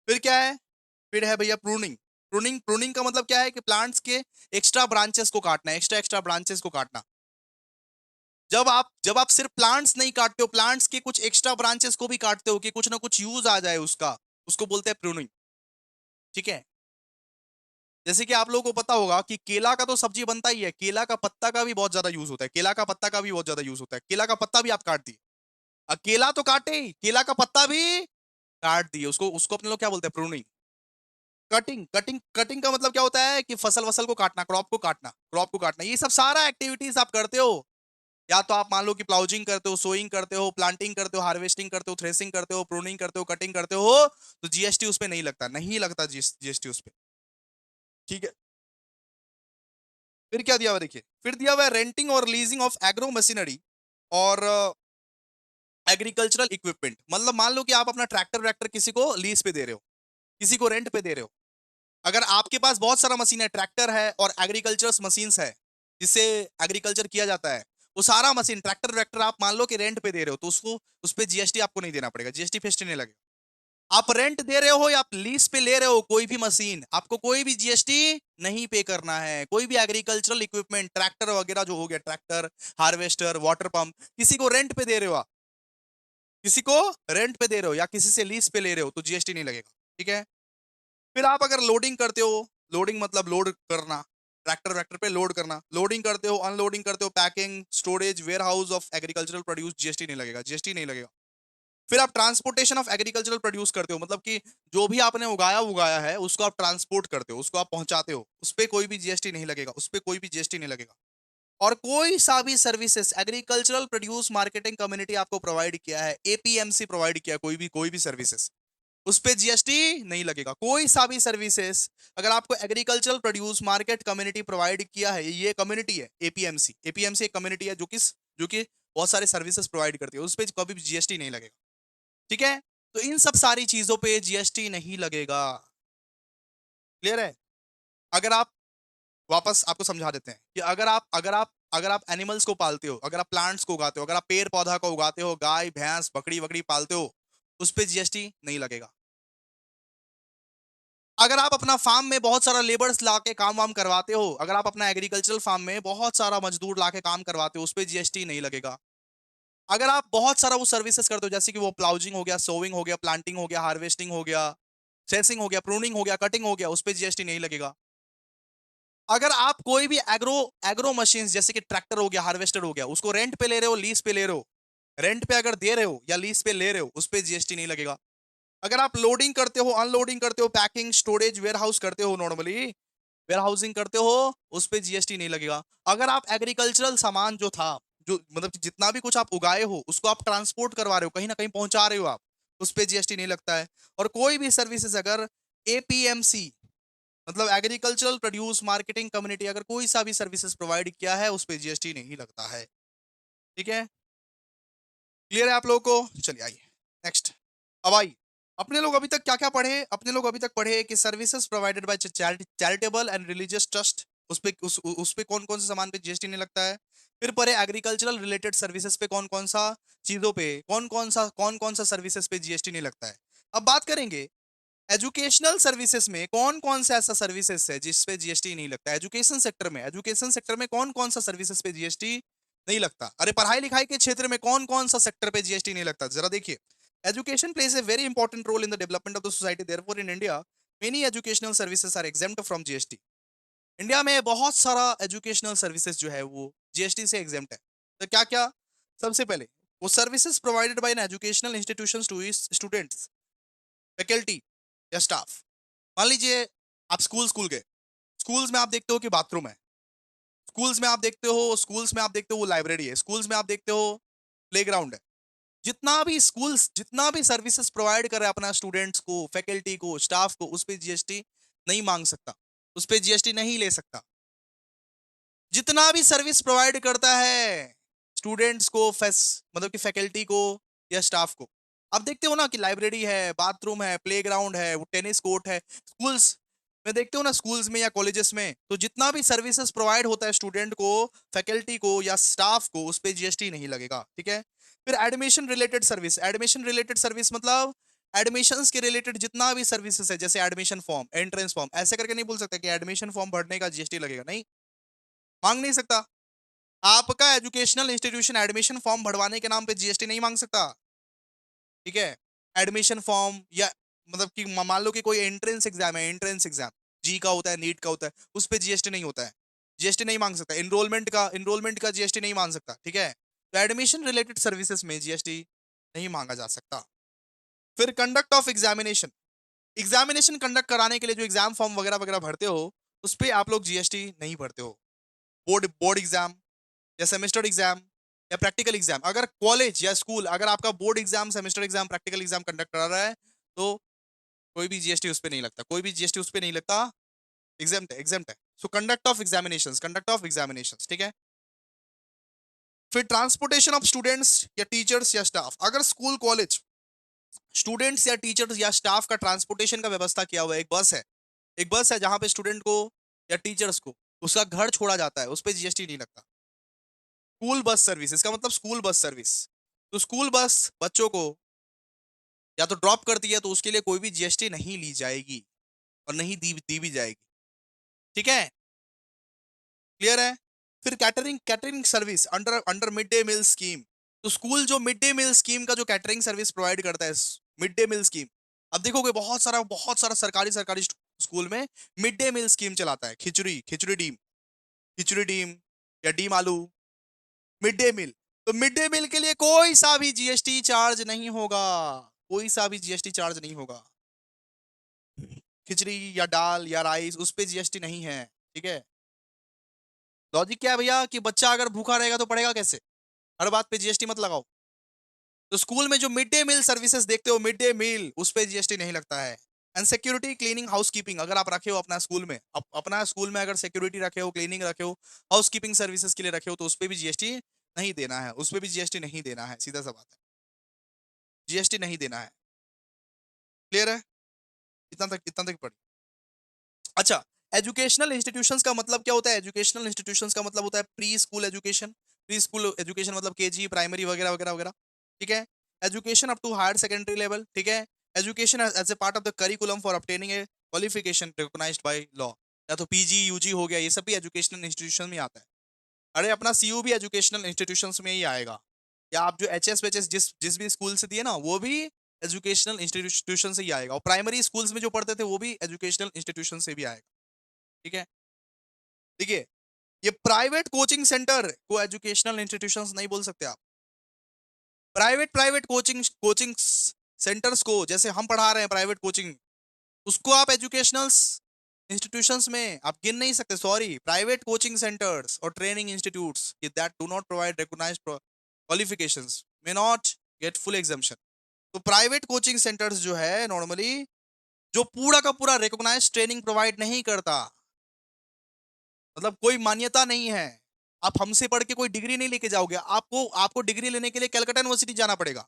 फिर क्या है, फिर है भैया प्रूनिंग। प्रूनिंग प्रूनिंग का मतलब क्या है कि प्लांट्स के एक्स्ट्रा ब्रांचेस को काटना, एक्स्ट्रा एक्स्ट्रा ब्रांचेस को काटना। जब आप सिर्फ प्लांट्स नहीं काटते हो, प्लांट्स के कुछ एक्स्ट्रा ब्रांचेस को भी काटते हो कि कुछ ना कुछ यूज आ जाए उसका, उसको बोलते हैं प्रूनिंग, ठीक है। जैसे कि आप लोगों को पता होगा कि केला का तो सब्जी बनता ही है, केला का पत्ता का भी बहुत ज्यादा यूज होता है, केला का पत्ता का भी बहुत ज्यादा यूज होता है, केला का पत्ता भी आप काट दिए, केला तो काटे ही, केला का पत्ता भी काट दिए उसको, उसको अपने लोग क्या बोलते हैं, प्रूनिंग। कटिंग कटिंग कटिंग का मतलब क्या होता है कि फसल वसल को काटना, क्रॉप को काटना, क्रॉप को काटना, ये सब सारा एक्टिविटीज आप करते हो। या तो आप मान लो कि प्लाउजिंग करते हो, सोइंग करते हो, प्लांटिंग करते हो, हार्वेस्टिंग करते हो, थ्रेसिंग करते हो, प्रूनिंग करते हो, कटिंग करते हो, तो जीएसटी उस पे नहीं लगता, नहीं लगता जीएसटी उस पे। ठीक है। फिर क्या दिया हुआ देखिए, फिर दिया हुआ है रेंटिंग और लीजिंग ऑफ एग्रो मशीनरी और एग्रीकल्चरल इक्विपमेंट। मतलब मान लो कि आप अपना ट्रैक्टर वैक्टर किसी को लीज पे दे रहे हो, किसी को रेंट पे दे रहे हो। अगर आपके पास बहुत सारा मशीन है, ट्रैक्टर है और एग्रीकल्चर मशीन्स है जिससे एग्रीकल्चर किया जाता है, वो सारा मशीन ट्रैक्टर वैक्टर आप मान लो कि रेंट पे दे रहे हो, तो उसको उस पे जीएसटी आपको नहीं देना पड़ेगा, जीएसटी फेस्ट नहीं लगेगा। आप रेंट दे रहे हो या आप लीज पे ले रहे हो कोई भी मशीन, आपको कोई भी जीएसटी नहीं पे करना है। कोई भी एग्रीकल्चरल इक्विपमेंट, ट्रैक्टर वगैरह जो हो गया, ट्रैक्टर, हार्वेस्टर, वाटर पंप, किसी को रेंट पे दे रहे हो आप, किसी को रेंट पे दे रहे हो या किसी से लीज पे ले रहे हो, तो जीएसटी नहीं लगेगा। ठीक है। फिर आप अगर लोडिंग करते हो, लोडिंग मतलब लोड करना, ट्रैक्टर वैक्टर पे लोड करना, लोडिंग करते हो, अनलोडिंग करते हो, packing, storage, warehouse of agricultural produce, GST नहीं लगेगा, जीएसटी नहीं लगेगा। फिर आप ट्रांसपोर्टेशन ऑफ एग्रीकल्चरल प्रोड्यूस करते हो, मतलब कि जो भी आपने उगाया उगाया है उसको आप ट्रांसपोर्ट करते हो, उसको आप पहुंचाते हो, उस पर कोई भी जीएसटी नहीं लगेगा, उस पर कोई भी जीएसटी नहीं लगेगा। और कोई सा भी services agricultural produce marketing community आपको प्रोवाइड किया है, एपीएमसी प्रोवाइड किया है, कोई भी सर्विसेज, उस पे जीएसटी नहीं लगेगा। कोई सा भी सर्विसेज अगर आपको agricultural produce market community provide किया है, ये कम्युनिटी है एपीएमसी, एपीएमसी एक कम्युनिटी है जो कि बहुत सारे सर्विसेज प्रोवाइड करती है, उस पे कभी भी जीएसटी नहीं लगेगा। ठीक है। तो इन सब सारी चीजों पे जीएसटी नहीं लगेगा। क्लियर है। अगर आप, वापस आपको समझा देते हैं कि अगर आप एनिमल्स को पालते हो, अगर आप प्लांट्स को उगाते हो, अगर आप पेड़ पौधा को उगाते हो, गाय भैंस बकरी वकड़ी पालते हो, उस पे जीएसटी नहीं लगेगा। अगर आप अपना फार्म में बहुत सारा लेबर्स लाके काम वाम करवाते हो, अगर आप अपना एग्रीकल्चरल फार्म में बहुत सारा मजदूर लाके काम करवाते हो, उस पे जीएसटी नहीं लगेगा। अगर आप बहुत सारा वो सर्विसेज करते हो, जैसे कि वो प्लाउजिंग हो गया, सोविंग हो गया, प्लांटिंग हो गया, हार्वेस्टिंग हो गया, सेसिंग हो गया, प्रूनिंग हो गया, कटिंग हो गया, उस पे जीएसटी नहीं लगेगा। अगर आप कोई भी एग्रो एग्रो मशीन जैसे कि ट्रैक्टर हो गया, हार्वेस्टर हो गया, उसको रेंट पे ले रहे हो, लीज पे ले रहे हो, रेंट पे अगर दे रहे हो या लीज पे ले रहे हो, उस पे जीएसटी नहीं लगेगा। अगर आप लोडिंग करते हो, अनलोडिंग करते हो, पैकिंग, स्टोरेज, वेयर हाउस करते हो, नॉर्मली वेयर हाउसिंग करते हो, उस पे जीएसटी नहीं लगेगा। अगर आप एग्रीकल्चरल सामान जो था, जो मतलब कि जितना भी कुछ आप उगाए हो उसको आप ट्रांसपोर्ट करवा रहे हो, कहीं ना कहीं पहुंचा रहे हो आप, उस पे जीएसटी नहीं लगता है। और कोई भी सर्विसेज अगर एपीएमसी मतलब एग्रीकल्चरल प्रोड्यूस मार्केटिंग कम्युनिटी अगर कोई सा भी सर्विसेज प्रोवाइड किया है, उस पे जीएसटी नहीं लगता है। ठीक है। क्लियर है आप लोगों को। चलिए आइए नेक्स्ट। अब आइए, अपने लोग अभी तक क्या क्या पढ़े, अपने लोग अभी तक पढ़े कि services provided bye charitable and religious trust, उस पे कौन कौन से सामान पे जीएसटी नहीं लगता है। फिर पढ़े एग्रीकल्चरल रिलेटेड सर्विसेज पे कौन कौन सा चीजों पे कौन कौन सा सर्विसेज पे जीएसटी नहीं लगता है। अब बात करेंगे एजुकेशनल सर्विसेज में कौन कौन सा ऐसा सर्विसेज है जिस पे जीएसटी नहीं लगता है। एजुकेशन सेक्टर में कौन कौन सा सर्विसेज पे जीएसटी नहीं लगता। अरे पढ़ाई लिखाई के क्षेत्र में कौन कौन सा सेक्टर पे जीएसटी नहीं लगता, जरा देखिए। Education plays a very important role in the development of the society, therefore in India many educational services are exempt from GST. India में बहुत सारा एजुकेशनल सर्विसेज जो है वो जीएसटी से एग्जेम्प्ट है। तो क्या क्या, सबसे पहले वो services provided by an educational institutions to students, faculty या स्टाफ। मान लीजिए आप स्कूल गए, स्कूल्स में आप देखते हो कि बाथरूम है, स्कूल्स में आप देखते हो वो लाइब्रेरी है, स्कूल्स में आप देखते हो प्लेग्राउंड है। जितना भी सर्विसेज प्रोवाइड कर रहा है अपना स्टूडेंट्स को, फैकल्टी को, स्टाफ को, उस पर जीएसटी नहीं मांग सकता, उस पर जीएसटी नहीं ले सकता। जितना भी सर्विस प्रोवाइड करता है स्टूडेंट्स को, मतलब कि फैकल्टी को या स्टाफ को, आप देखते हो ना कि लाइब्रेरी है, बाथरूम है, प्लेग्राउंड है, वो टेनिस कोर्ट है, स्कूल्स में देखते हो ना, स्कूल्स में या कॉलेजेस में, तो जितना भी सर्विसेज प्रोवाइड होता है स्टूडेंट को, फैकल्टी को या स्टाफ को, उस पर जीएसटी नहीं लगेगा। ठीक है। फिर एडमिशन रिलेटेड सर्विस मतलब एडमिशंस के रिलेटेड जितना भी सर्विसेज है, जैसे एडमिशन फॉर्म, एंट्रेंस फॉर्म, ऐसे करके नहीं बोल सकते कि एडमिशन फॉर्म भरने का जीएसटी लगेगा, नहीं, मांग नहीं सकता। आपका एजुकेशनल इंस्टीट्यूशन एडमिशन फॉर्म भरवाने के नाम पे जीएसटी नहीं मांग सकता। ठीक है। एडमिशन फॉर्म या मतलब कि मान लो कि कोई एंट्रेंस एग्जाम है, एंट्रेंस एग्जाम जी का होता है, नीट का होता है, उस पे जीएसटी नहीं होता है, जीएसटी नहीं मांग सकता। इनरोलमेंट का जीएसटी नहीं मांग सकता। ठीक है। तो एडमिशन रिलेटेड सर्विसेज में जीएसटी नहीं मांगा जा सकता। फिर conduct of examination, examination conduct कराने के लिए जो एग्जाम फॉर्म वगैरह वगैरह भरते हो उस पे आप लोग जीएसटी नहीं भरते हो। बोर्ड बोर्ड एग्जाम या सेमेस्टर एग्जाम या प्रैक्टिकल एग्जाम, अगर कॉलेज या स्कूल अगर आपका board exam semester exam practical exam conduct करा रहा है तो कोई भी जीएसटी उस पर नहीं लगता, कोई भी जीएसटी उस पर नहीं लगता, एग्जाम्ट है, एग्जाम्ट है। So conduct of examinations, conduct of examinations, ठीक है। फिर ट्रांसपोर्टेशन ऑफ स्टूडेंट्स या टीचर्स या स्टाफ, अगर स्कूल कॉलेज स्टूडेंट्स या टीचर्स या स्टाफ का ट्रांसपोर्टेशन का व्यवस्था किया हुआ है, एक बस है, एक बस है जहां पे स्टूडेंट को या टीचर्स को उसका घर छोड़ा जाता है, उस पर जीएसटी नहीं लगता। स्कूल बस सर्विस, इसका मतलब स्कूल बस सर्विस, तो स्कूल बस बच्चों को या तो ड्रॉप करती है तो उसके लिए कोई भी जीएसटी नहीं ली जाएगी और नहीं दी भी जाएगी, ठीक है, क्लियर है। फिर catering, catering service under under mid day meal scheme, तो स्कूल जो मिड डे मील स्कीम का जो कैटरिंग सर्विस प्रोवाइड करता है, मिड डे मील स्कीम, अब देखोगे बहुत सारा सरकारी सरकारी स्कूल में मिड डे मील स्कीम चलाता है, खिचड़ी खिचड़ी डीम, खिचड़ी डीम या डीम आलू, मिड डे मील। तो मिड डे मील के लिए कोई सा भी जीएसटी चार्ज नहीं होगा, कोई सा भी जीएसटी चार्ज नहीं होगा। खिचड़ी या दाल या राइस उस पे जीएसटी नहीं है, ठीक है। लॉजिक क्या है भैया कि बच्चा अगर भूखा रहेगा तो पढ़ेगा कैसे, हर बात पे जीएसटी मत लगाओ। तो स्कूल में जो मिड डे मील सर्विसेज देखते हो, मिड डे मील, उस पे जीएसटी नहीं लगता है। And security cleaning house keeping, अगर आप रखे हो अपना स्कूल में, अपना स्कूल में अगर सिक्योरिटी रखे हो, क्लीनिंग रखे हो, हाउस कीपिंग सर्विसेज के लिए रखे हो तो उस पे भी जीएसटी नहीं देना है, उस पे भी जीएसटी नहीं देना है, सीधा सा बात है, जीएसटी नहीं देना है, क्लियर है। इतना तक पढ़। अच्छा, एजुकेशनल इंस्टीट्यूशंस का मतलब क्या होता है, एजुकेशनल इंस्टीट्यूशंस का मतलब होता है pre school education, pre school education मतलब केजी प्राइमरी वगैरह वगैरह वगैरह, ठीक है। Education up to higher secondary level, ठीक है। Education as a part of the curriculum for obtaining a qualification recognised by law, या तो पीजी यूजी हो गया, ये सब भी एजुकेशनल इंस्टीट्यूशन में आता है। अरे अपना सीयू भी एजुकेशनल इंस्टीट्यूशंस में ही आएगा, या आप जो एचएस वेचएस जिस जिस भी स्कूल से दिए ना वो भी एजुकेशनल इंस्टीट्यूशन से ही आएगा, और प्राइमरी स्कूल्स में जो पढ़ते थे वो भी एजुकेशनल इंस्टीट्यूशन से भी आएगा, ठीक है। देखिए, ये प्राइवेट कोचिंग सेंटर को एजुकेशनल इंस्टीट्यूशंस नहीं बोल सकते आप। Private private coaching coaching centres को, जैसे हम पढ़ा रहे हैं प्राइवेट कोचिंग, उसको आप एजुकेशनल इंस्टीट्यूशंस में आप गिन नहीं सकते, सॉरी। प्राइवेट कोचिंग सेंटर्स और training institutes that do not provide recognised qualifications may not get full exemption. तो प्राइवेट कोचिंग सेंटर्स जो है नॉर्मली जो पूरा का पूरा रिकॉग्नाइज्ड ट्रेनिंग प्रोवाइड नहीं करता, मतलब कोई मान्यता नहीं है, आप हमसे पढ़ के कोई डिग्री नहीं लेके जाओगे, आपको आपको डिग्री लेने के लिए कलकत्ता यूनिवर्सिटी जाना पड़ेगा।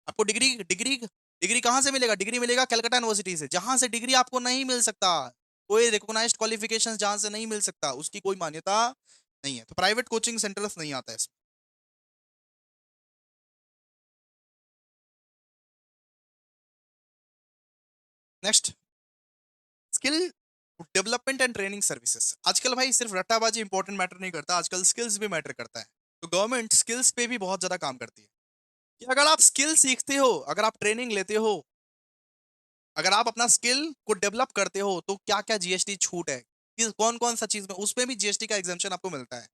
आपको डिग्री डिग्री डिग्री कहाँ से मिलेगा, डिग्री मिलेगा कलकत्ता यूनिवर्सिटी से, जहां से डिग्री आपको नहीं मिल सकता, कोई रिकॉग्नाइज्ड क्वालिफिकेशन जहां से नहीं मिल सकता, उसकी कोई मान्यता नहीं है, तो प्राइवेट कोचिंग सेंटर्स नहीं आता है इसमें। Next, skill development and training services. आजकल भाई सिर्फ रट्टाबाजी इंपॉर्टेंट मैटर नहीं करता, आजकल स्किल्स भी मैटर करता है। तो गवर्नमेंट स्किल्स पे भी बहुत ज्यादा काम करती है कि अगर आप स्किल सीखते हो, अगर आप ट्रेनिंग लेते हो, अगर आप अपना स्किल को डेवलप करते हो तो क्या क्या जीएसटी छूट है, कि कौन कौन सा चीज में उसमें भी जीएसटी का एग्जाम्पशन आपको मिलता है।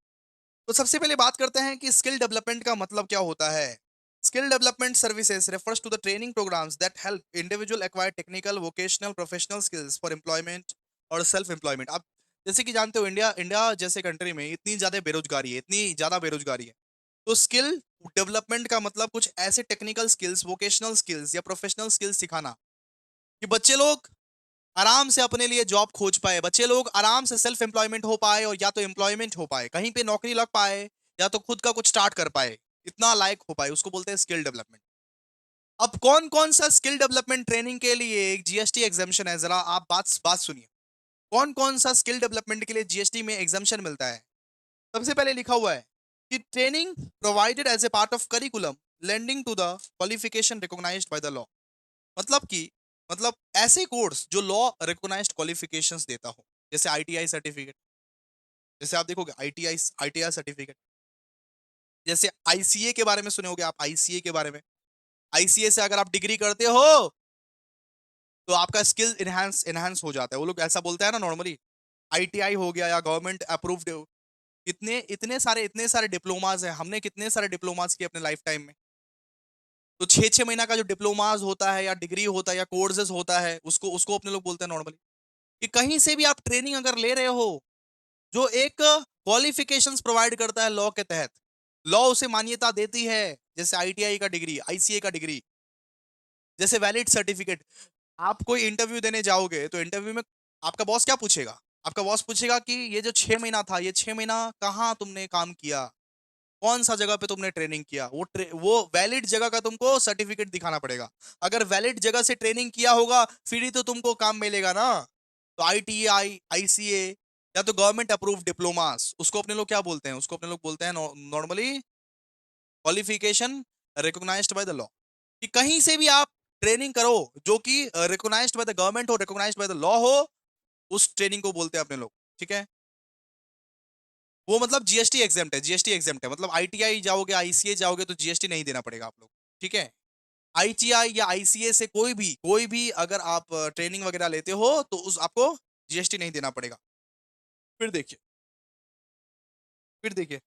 तो सबसे पहले बात करते हैं कि स्किल डेवलपमेंट का मतलब क्या होता है। Skill development services refers to the training programmes that help individual acquire technical vocational professional skills for employment और सेल्फ एम्प्लॉयमेंट। आप जैसे कि जानते हो इंडिया इंडिया जैसे कंट्री में इतनी ज्यादा बेरोजगारी है, इतनी ज्यादा बेरोजगारी है, तो स्किल डेवलपमेंट का मतलब कुछ ऐसे टेक्निकल स्किल्स, वोकेशनल स्किल्स या प्रोफेशनल स्किल्स सिखाना कि बच्चे लोग आराम से अपने लिए जॉब खोज पाए, बच्चे लोग आराम से सेल्फ एम्प्लॉयमेंट हो पाए, और या तो एम्प्लॉयमेंट हो पाए, कहीं पे नौकरी लग पाए, या तो खुद का कुछ स्टार्ट कर पाए, इतना लायक हो पाए, उसको बोलते हैं स्किल डेवलपमेंट। अब कौन कौन सा स्किल डेवलपमेंट ट्रेनिंग के लिए एक जीएसटी एग्जाम्शन है, जरा आप बात बात सुनिए। कौन कौन सा स्किल डेवलपमेंट के लिए जीएसटी में एग्जाम्शन मिलता है। सबसे पहले लिखा हुआ है कि training provided as a part of curriculum lending to the qualification recognised by the law, मतलब कि मतलब ऐसे कोर्स जो लॉ रिकॉग्नाइज्ड क्वालिफिकेशंस देता हो, जैसे आईटीआई सर्टिफिकेट, जैसे आप देखोगे आईटीआई आईटीआई सर्टिफिकेट, जैसे आईसीए के बारे में सुने होगे आप, आईसीए के बारे में, आईसीए से अगर आप डिग्री करते हो तो आपका स्किल इनहांस इनहांस हो जाता है, वो लोग ऐसा बोलते हैं ना नॉर्मली। आईटीआई हो गया या गवर्नमेंट अप्रूव्ड, इतने इतने सारे डिप्लोमास हैं, हमने कितने सारे डिप्लोमास किए अपने लाइफ टाइम में। तो 6-6 महीना का जो डिप्लोमाज होता है या डिग्री होता है या कोर्सेज होता है, उसको उसको अपने लोग बोलते हैं नॉर्मली, कि कहीं से भी आप ट्रेनिंग अगर ले रहे हो जो एक क्वालिफिकेशंस प्रोवाइड करता है लॉ के तहत, लॉ उसे मान्यता देती है, जैसे आईटीआई का डिग्री, आईसीए का डिग्री, जैसे वैलिड सर्टिफिकेट। आप कोई इंटरव्यू देने जाओगे तो इंटरव्यू में आपका बॉस क्या पूछेगा? आपका बॉस पूछेगा कि ये जो 6 महीना था, ये 6 महीना कहाँ तुमने काम किया, कौन सा जगह पे तुमने ट्रेनिंग किया, वो वैलिड जगह का तुमको सर्टिफिकेट दिखाना पड़ेगा। अगर वैलिड जगह से ट्रेनिंग किया होगा फिर ही तो तुमको काम मिलेगा ना। तो आईटीआई, आईसीए या तो गवर्नमेंट अप्रूव्ड डिप्लोमास, उसको अपने लोग क्या बोलते हैं? उसको अपने लोग बोलते हैं normally qualification recognised by the law. कि कहीं से भी आप ट्रेनिंग करो जो कि रिकॉग्नाइज्ड बाय द गवर्नमेंट हो, रिकॉग्नाइज्ड बाय द लॉ हो, उस ट्रेनिंग को बोलते हैं अपने लोग। ठीक है, वो मतलब जीएसटी एग्जेम्प्ट है, जीएसटी एग्जेम्प्ट है, मतलब आईटीआई जाओगे, आईसीए जाओगे तो जीएसटी नहीं देना पड़ेगा आप लोग। ठीक है, आईटीआई या आईसीए से कोई भी अगर आप ट्रेनिंग वगैरह लेते हो तो उस आपको जीएसटी नहीं देना पड़ेगा। फिर देखिए, फिर देखिए,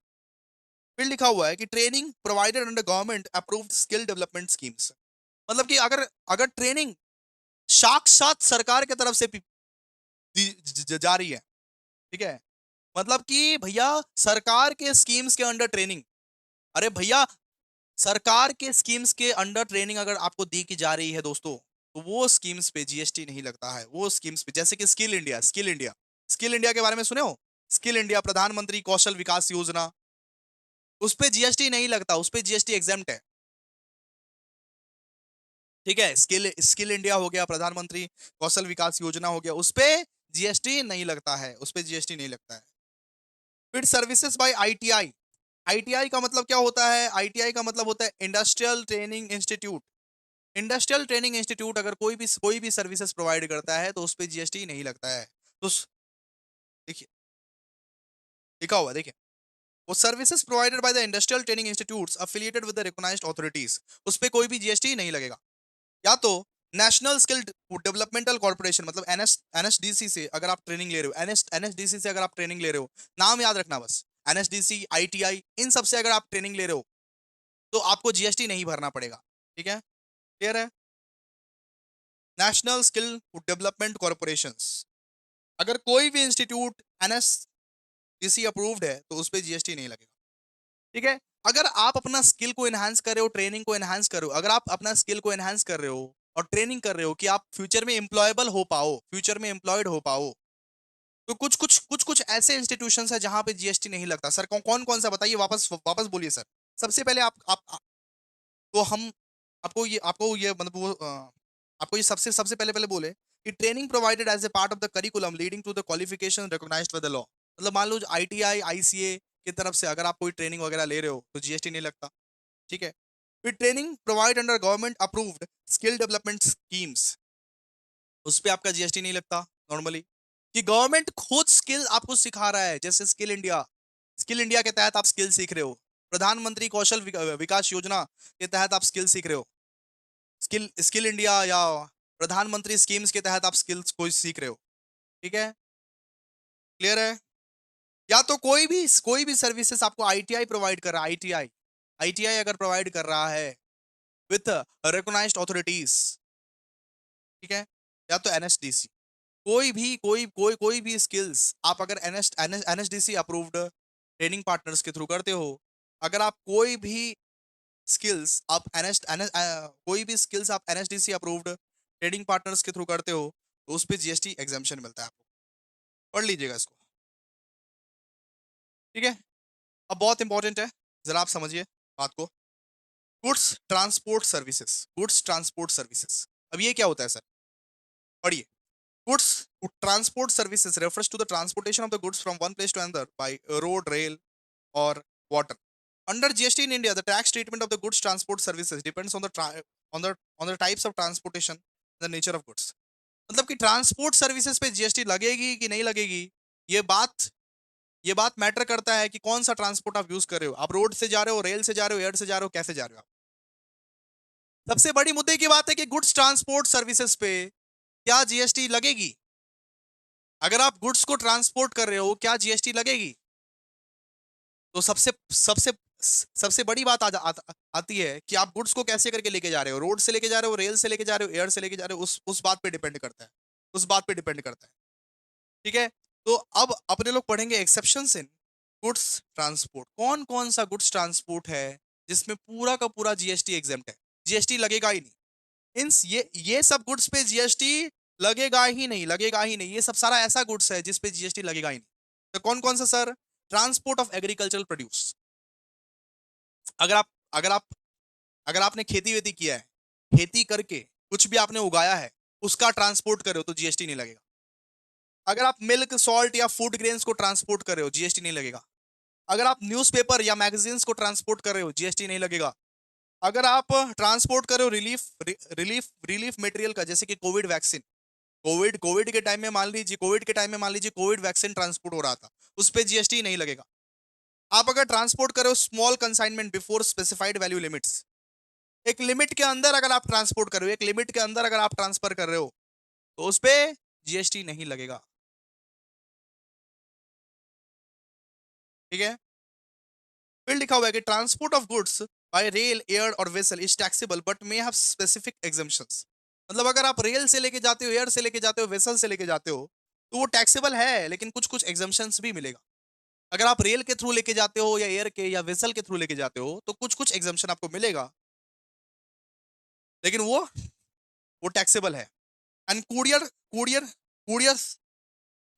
फिर लिखा हुआ है कि training provided under government approved skill development schemes. मतलब कि अगर अगर ट्रेनिंग साक्षात सरकार की तरफ से जा रही है, ठीक है, मतलब कि भैया सरकार के स्कीम्स के अंडर ट्रेनिंग, अरे भैया सरकार के स्कीम्स के अंडर ट्रेनिंग अगर आपको दी की जा रही है दोस्तों, तो वो स्कीम्स पे जीएसटी नहीं लगता है। वो स्कीम्स पे जैसे कि स्किल इंडिया, स्किल इंडिया के बारे में सुने हो? स्किल इंडिया, प्रधानमंत्री कौशल विकास योजना, उस पे जीएसटी नहीं लगता, उस पे जीएसटी एग्जेम्प्ट है। ठीक है, स्किल स्किल इंडिया हो गया, प्रधानमंत्री कौशल विकास योजना हो गया, उस पे जीएसटी नहीं लगता है, उस पे जीएसटी नहीं लगता है। फिर सर्विसेज बाय आईटीआई, आईटीआई का मतलब क्या होता है? आईटीआई का मतलब होता है industrial training institute. Industrial training institute अगर कोई भी सर्विसेज प्रोवाइड करता है तो उस पे जीएसटी नहीं लगता है। तो देखिए, लिखा हुआ है, देखिए, वो services provided by the industrial training institutes affiliated with the recognised authorities, उस पे कोई भी जीएसटी नहीं लगेगा। या तो नेशनल स्किल डेवलपमेंटल कॉर्पोरेशन, मतलब एनएसडीसी से अगर आप ट्रेनिंग ले रहे हो, एनएसडीसी से अगर आप ट्रेनिंग ले रहे हो, नाम याद रखना बस, एनएसडीसी, आईटीआई, इन सब से अगर आप ट्रेनिंग ले रहे हो तो आपको जीएसटी नहीं भरना पड़ेगा। ठीक है, क्लियर है? नेशनल स्किल डेवलपमेंट कॉर्पोरेशन, अगर कोई भी इंस्टीट्यूट एनएसडीसी अप्रूव्ड है तो उस पर जीएसटी नहीं लगेगा। ठीक है, अगर आप अपना स्किल को एनहांस कर रहे हो, ट्रेनिंग को एनहांस कर रहे हो, अगर आप अपना स्किल को एनहांस कर रहे हो और ट्रेनिंग कर रहे हो कि आप फ्यूचर में एम्प्लॉयबल हो पाओ, फ्यूचर में एम्प्लॉयड हो पाओ, तो कुछ ऐसे इंस्टीट्यूशंस है जहां पे जीएसटी नहीं लगता। सर कौन कौन सा बताइए, वापस वापस बोलिए सर। सबसे पहले तो हम आपको ये मतलब आपको ये सबसे सबसे पहले पहले बोले कि training provided as a part of the curriculum leading to the qualification recognised by the law. मतलब मान लो आईटीआई, आईसीए की तरफ से अगर आप कोई ट्रेनिंग वगैरह ले रहे हो तो जीएसटी नहीं लगता। ठीक है, फिर training provide under government approved skill development schemes, उस पे आपका जीएसटी नहीं लगता नॉर्मली। कि गवर्नमेंट खुद स्किल आपको सिखा रहा है, जैसे स्किल इंडिया के तहत आप स्किल सीख रहे हो, प्रधानमंत्री कौशल विकास योजना के तहत आप स्किल सीख रहे हो, स्किल स्किल इंडिया या प्रधानमंत्री स्कीम्स के तहत आप स्किल्स को सीख रहे हो। ठीक है, क्लियर है? या तो कोई भी सर्विसेज आपको आईटीआई प्रोवाइड कर रहा है, आईटीआई आईटीआई अगर प्रोवाइड कर रहा है विथ रिकॉग्नाइज्ड अथॉरिटीज, ठीक है, या तो एनएसडीसी, कोई भी स्किल्स आप अगर एनएसडीसी अप्रूव्ड ट्रेनिंग पार्टनर्स के थ्रू करते हो, अगर आप कोई भी स्किल्स आप एनएसडीसी अप्रूव्ड ट्रेनिंग पार्टनर्स के थ्रू करते हो तो उस पे जीएसटी एग्जाम्पशन मिलता है आपको। पढ़ लीजिएगा इसको। ठीक है, अब बहुत इंपॉर्टेंट है, जरा आप समझिए बात को। गुड्स ट्रांसपोर्ट सर्विसेज, अब ये क्या होता है सर? पढ़िए। Goods transport services refers to the transportation of the goods from one place to another by road, rail or water. Under GST in India, the tax treatment of the goods transport services depends on the types of transportation, the nature of goods. मतलब कि transport services पे GST लगेगी कि नहीं लगेगी, ये बात matter करता है कि कौन सा ट्रांसपोर्ट आप यूज कर रहे हो। आप रोड से जा रहे हो, रेल से जा रहे हो, एयर से जा रहे हो, कैसे जा रहे हो आप। सबसे बड़ी मुद्दे की बात है कि गुड्स ट्रांसपोर्ट सर्विसेज पे क्या जीएसटी लगेगी? अगर आप गुड्स को ट्रांसपोर्ट कर रहे हो क्या जीएसटी लगेगी? तो सबसे सबसे सबसे बड़ी बात आती है कि आप गुड्स को कैसे करके लेके जा रहे हो, रोड से लेके जा रहे हो, रेल से लेके जा रहे हो, एयर से लेके जा रहे हो, उस बात पे डिपेंड करता है, उस बात पे डिपेंड करता है। ठीक है, तो अब अपने लोग पढ़ेंगे एक्सेप्शंस इन गुड्स ट्रांसपोर्ट। कौन कौन सा गुड्स ट्रांसपोर्ट है जिसमें पूरा का पूरा जीएसटी एग्जेम्प्ट है, जीएसटी लगेगा ही नहीं। मीन्स ये सब गुड्स पे जीएसटी लगेगा ही नहीं, लगेगा ही नहीं। ये सब सारा ऐसा गुड्स है जिस पे जीएसटी लगेगा ही नहीं। तो कौन कौन सा sir? Transport of agricultural produce. अगर आप अगर आप अगर आपने खेती वेती किया है, खेती करके कुछ भी आपने उगाया है, उसका ट्रांसपोर्ट कर रहे हो तो जीएसटी नहीं लगेगा। अगर आप मिल्क, सॉल्ट या फूड ग्रेन्स को ट्रांसपोर्ट कर रहे हो, जीएसटी नहीं लगेगा। अगर आप न्यूज़पेपर या मैगजीन्स को ट्रांसपोर्ट कर रहे हो, जीएसटी नहीं लगेगा। अगर आप ट्रांसपोर्ट कर रहे हो रिलीफ मटेरियल का, जैसे कि कोविड वैक्सीन, कोविड के टाइम में मान लीजिए, कोविड वैक्सीन ट्रांसपोर्ट हो रहा था, उस पर जीएसटी नहीं लगेगा। आप अगर ट्रांसपोर्ट कर रहे हो small consignment before specified value limits, एक लिमिट के अंदर अगर आप ट्रांसपोर्ट कर रहे हो, एक लिमिट के अंदर अगर आप ट्रांसफर कर रहे हो, तो उस पर जीएसटी नहीं लगेगा। ठीक है, फिर लिखा हुआ है कि transport of goods by rail, air और vessel is taxable but may have specific exemptions. मतलब अगर आप रेल से लेके जाते हो, एयर से लेके जाते हो, वेसल से लेके जाते हो, तो वो टैक्सेबल है, लेकिन कुछ कुछ एग्जम्पशंस भी मिलेगा। अगर आप रेल के थ्रू लेके जाते हो या एयर के या वेसल के थ्रू लेके जाते हो, तो कुछ कुछ एग्जम्पशन आपको मिलेगा, लेकिन वो टैक्सेबल है। And courier courier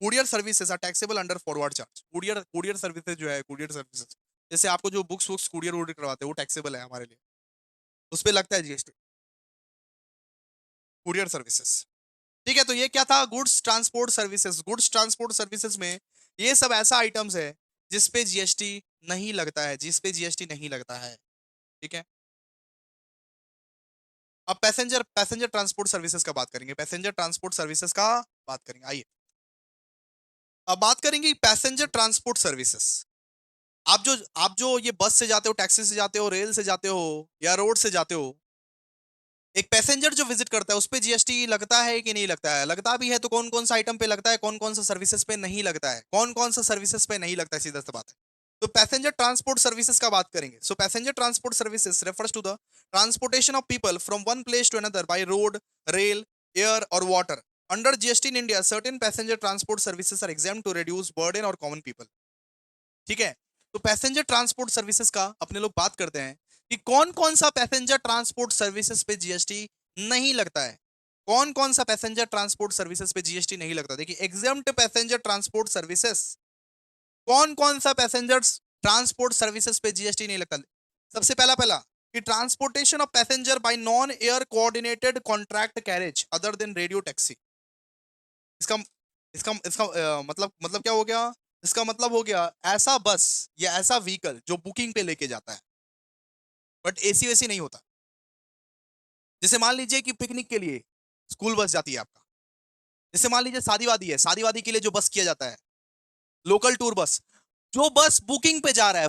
courier services are taxable under forward charge. Courier services जो है, कुरियर सर्विसेज जैसे आपको जो बुक्स वुक्स कुरियर वुरियर करवाते हैं, वो टैक्सेबल है हमारे लिए, उस पर लगता है जीएसटी, कुरियर सर्विसेज। ठीक है, तो ये क्या था? Goods transport services. Goods transport services में ये सब ऐसा आइटम्स है जिस पे जीएसटी नहीं लगता है, जिस पे जीएसटी नहीं लगता है। ठीक है, अब पैसेंजर पैसेंजर ट्रांसपोर्ट सर्विसेज का बात करेंगे, पैसेंजर ट्रांसपोर्ट सर्विसेज का बात करेंगे। आइए अब बात करेंगे पैसेंजर ट्रांसपोर्ट सर्विसेज। आप जो ये बस से जाते हो, टैक्सी से जाते हो, रेल से जाते हो या रोड से जाते हो, एक पैसेंजर जो विजिट करता है उस पे जीएसटी लगता है कि नहीं लगता है? लगता भी है तो कौन कौन सा आइटम पे लगता है, कौन कौन सा सर्विसेज पे नहीं लगता है, कौन कौन सा सर्विसेज पे नहीं लगता है, सीधा सा बात है। तो पैसेंजर ट्रांसपोर्ट सर्विसेज का बात करेंगे। So passenger transport services refers to the transportation of people from one place to another by road, rail, air और water. Under GST in India certain passenger transport services are exempt to reduce burden और common people. ठीक है, तो passenger transport services का अपने लोग बात करते हैं कि कौन कौन सा पैसेंजर ट्रांसपोर्ट सर्विसेज पे जीएसटी नहीं लगता है। कौन कौन सा पैसेंजर ट्रांसपोर्ट सर्विसेज पे जीएसटी नहीं लगता? देखिए, एग्जाम्प्ट पैसेंजर ट्रांसपोर्ट सर्विसेज, कौन कौन सा पैसेंजर ट्रांसपोर्ट सर्विसेज पे जीएसटी नहीं लगता? सबसे पहला पहला कि transportation of passenger bye non air coordinated contract carriage other than radio taxi. इसका इसका इसका मतलब क्या हो गया? इसका मतलब हो गया ऐसा बस या ऐसा व्हीकल जो बुकिंग पे लेके जाता है, बट एसी वैसी नहीं होता। जैसे मान लीजिए कि पिकनिक के लिए स्कूल बस जाती है आपका, जैसे मान लीजिए शादी वादी है, शादी वादी के लिए जो बस किया जाता है, लोकल टूर बस, जो बस बुकिंग पे जा रहा है,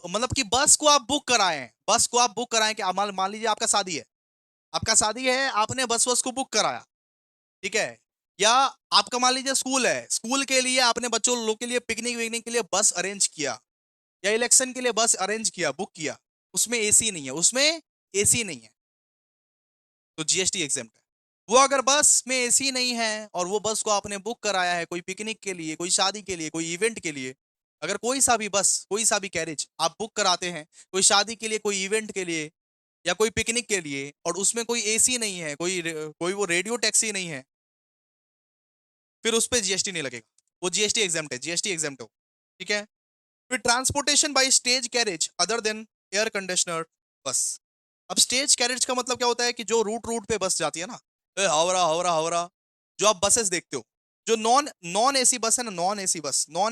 मतलब कि बस को आप बुक कराए हैं, बस को आप बुक कराएं कि मान लीजिए आपका शादी है, आपने बस को बुक कराया। ठीक है, या आपका मान लीजिए स्कूल है, स्कूल के लिए आपने बच्चों लोग के लिए पिकनिक विकनिक के लिए बस अरेंज किया, या इलेक्शन के लिए बस अरेंज किया, बुक किया, उसमें एसी नहीं है, उसमें एसी नहीं है, तो जीएसटी एग्जेम्प्ट है। वो अगर बस में एसी नहीं है और वो बस को आपने बुक कराया है कोई पिकनिक के लिए, कोई शादी के लिए, कोई इवेंट के लिए, अगर कोई सा भी बस, कोई सा भी कैरेज आप बुक कराते हैं कोई शादी के लिए, कोई इवेंट के लिए या कोई पिकनिक के लिए, और उसमें कोई एसी नहीं है, कोई वो रेडियो टैक्सी नहीं है, फिर उस पर जीएसटी नहीं लगेगा, वो जीएसटी एग्जाम्प्ट है, जीएसटी एग्जाम्प्ट हो। ठीक है, फिर transportation by stage carriage other than air conditioner बस। अब स्टेज कैरेज का मतलब क्या होता है कि जो रूट रूट पे बस जाती है ना, हावड़ा हावड़ा हावड़ा, जो आप बसेस देखते हो, जो नॉन नॉन एसी बस है ना, नॉन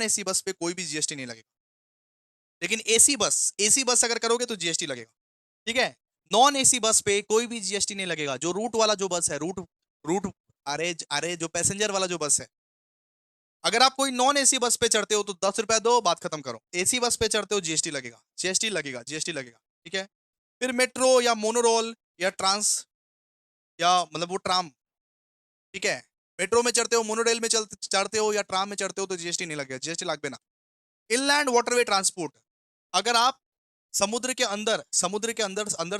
एसी बस पे कोई भी जीएसटी नहीं लगेगा, लेकिन एसी बस अगर करोगे तो जीएसटी लगेगा। ठीक है, नॉन एसी बस पे कोई भी जीएसटी नहीं लगेगा। जो रूट वाला जो बस है, रूट रूट अरे अरे जो पैसेंजर वाला जो बस है, अगर आप कोई नॉन एसी बस पे चढ़ते हो तो 10 रुपए दो, बात खत्म करो। एसी बस पे चढ़ते हो जीएसटी लगेगा, जीएसटी लगेगा, जीएसटी लगेगा। ठीक है, फिर मेट्रो या मोनोरोल या ट्रांस या मतलब वो ट्राम, ठीक है, मेट्रो में चढ़ते हो, मोनोरेल में चढ़ते हो या ट्राम में चढ़ते हो तो जीएसटी नहीं लगेगा, जीएसटी लग ना। इनलैंड वाटरवे ट्रांसपोर्ट, अगर आप अंदर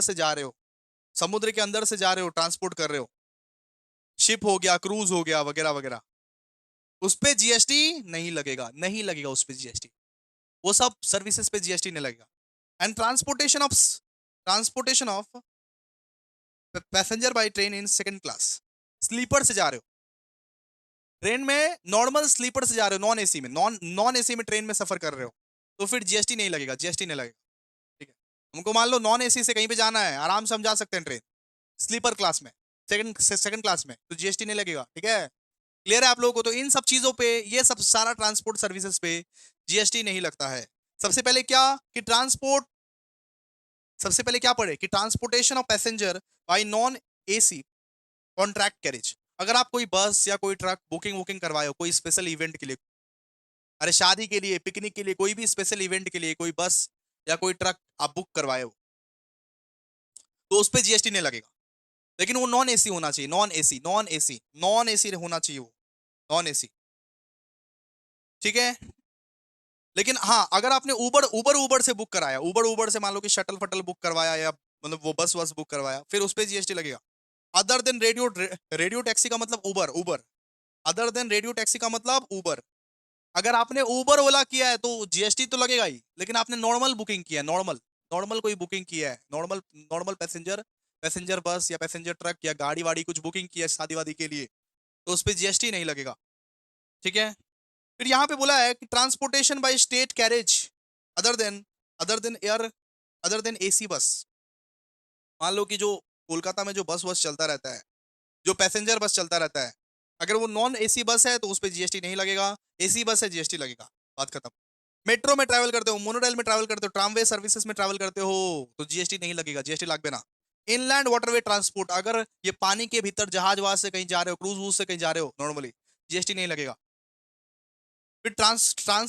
से जा रहे हो, समुद्र के अंदर से जा रहे हो, ट्रांसपोर्ट कर रहे हो, शिप हो गया, क्रूज हो गया, वगैरह वगैरह, उस पे जीएसटी नहीं लगेगा, नहीं लगेगा उस पे जीएसटी। वो सब सर्विसेज पे जीएसटी नहीं लगेगा। And transportation of passenger by train in second class, sleeper से जा रहे हो, ट्रेन में नॉर्मल स्लीपर से जा रहे हो, नॉन एसी में, नॉन एसी में ट्रेन में सफर कर रहे हो, तो फिर जीएसटी नहीं लगेगा, जीएसटी नहीं लगेगा। ठीक है, हमको मान लो नॉन एसी से कहीं पे जाना है, आराम से हम जा सकते हैं ट्रेन, स्लीपर क्लास में, सेकंड क्लास में, तो जीएसटी नहीं लगेगा। ठीक है, क्लियर है आप लोगों को? तो इन सब चीजों पे, ये सब सारा ट्रांसपोर्ट सर्विसेज पे जीएसटी नहीं लगता है। सबसे पहले क्या, कि ट्रांसपोर्ट, सबसे पहले क्या पढ़े, कि transportation of passenger bye non AC contract carriage. अगर आप कोई बस या कोई ट्रक बुकिंग वुकिंग करवाए हो कोई स्पेशल इवेंट के लिए, अरे शादी के लिए, पिकनिक के लिए, कोई भी स्पेशल इवेंट के लिए कोई बस या कोई ट्रक आप बुक करवाए हो, तो उस पर जीएसटी नहीं लगेगा। लेकिन वो नॉन एसी होना चाहिए, नॉन एसी होना चाहिए वो, नॉन एसी। ठीक है, लेकिन हाँ, अगर आपने उबर से बुक कराया, उबर से मान लो कि शटल फटल बुक करवाया, या मतलब वो बस वस बुक करवाया, फिर उस पर जीएसटी लगेगा। अदर देन रेडियो टैक्सी का मतलब उबर, अदर देन रेडियो टैक्सी का मतलब उबर। अगर आपने उबर ओला किया है तो जीएसटी तो लगेगा ही, लेकिन आपने नॉर्मल बुकिंग किया है, नॉर्मल नॉर्मल कोई बुकिंग किया है, नॉर्मल नॉर्मल पैसेंजर पैसेंजर बस या पैसेंजर ट्रक या गाड़ी वाड़ी कुछ बुकिंग किया है शादी वादी के लिए, तो उस पर जीएसटी नहीं लगेगा। ठीक है, फिर यहाँ पे बोला है कि transportation by state carriage other than other than air other than AC bus. मान लो कि जो कोलकाता में जो बस वस चलता रहता है, जो पैसेंजर बस चलता रहता है, अगर वो नॉन एसी बस है तो उस पर जीएसटी नहीं लगेगा, एसी बस है जीएसटी लगेगा, बात खत्म। मेट्रो में ट्रैवल करते हो, मोनोरेल में ट्रैवल करते हो, ट्रामवे सर्विसेज में ट्रैवल करते हो, तो जीएसटी नहीं लगेगा, जीएसटी लाग ना। इनलैंड वाटरवे ट्रांसपोर्ट, अगर ये पानी के भीतर जहाज वहाज से कहीं जा रहे हो, क्रूज वूज से कहीं जा रहे हो, नॉर्मली जीएसटी नहीं लगेगा। फिर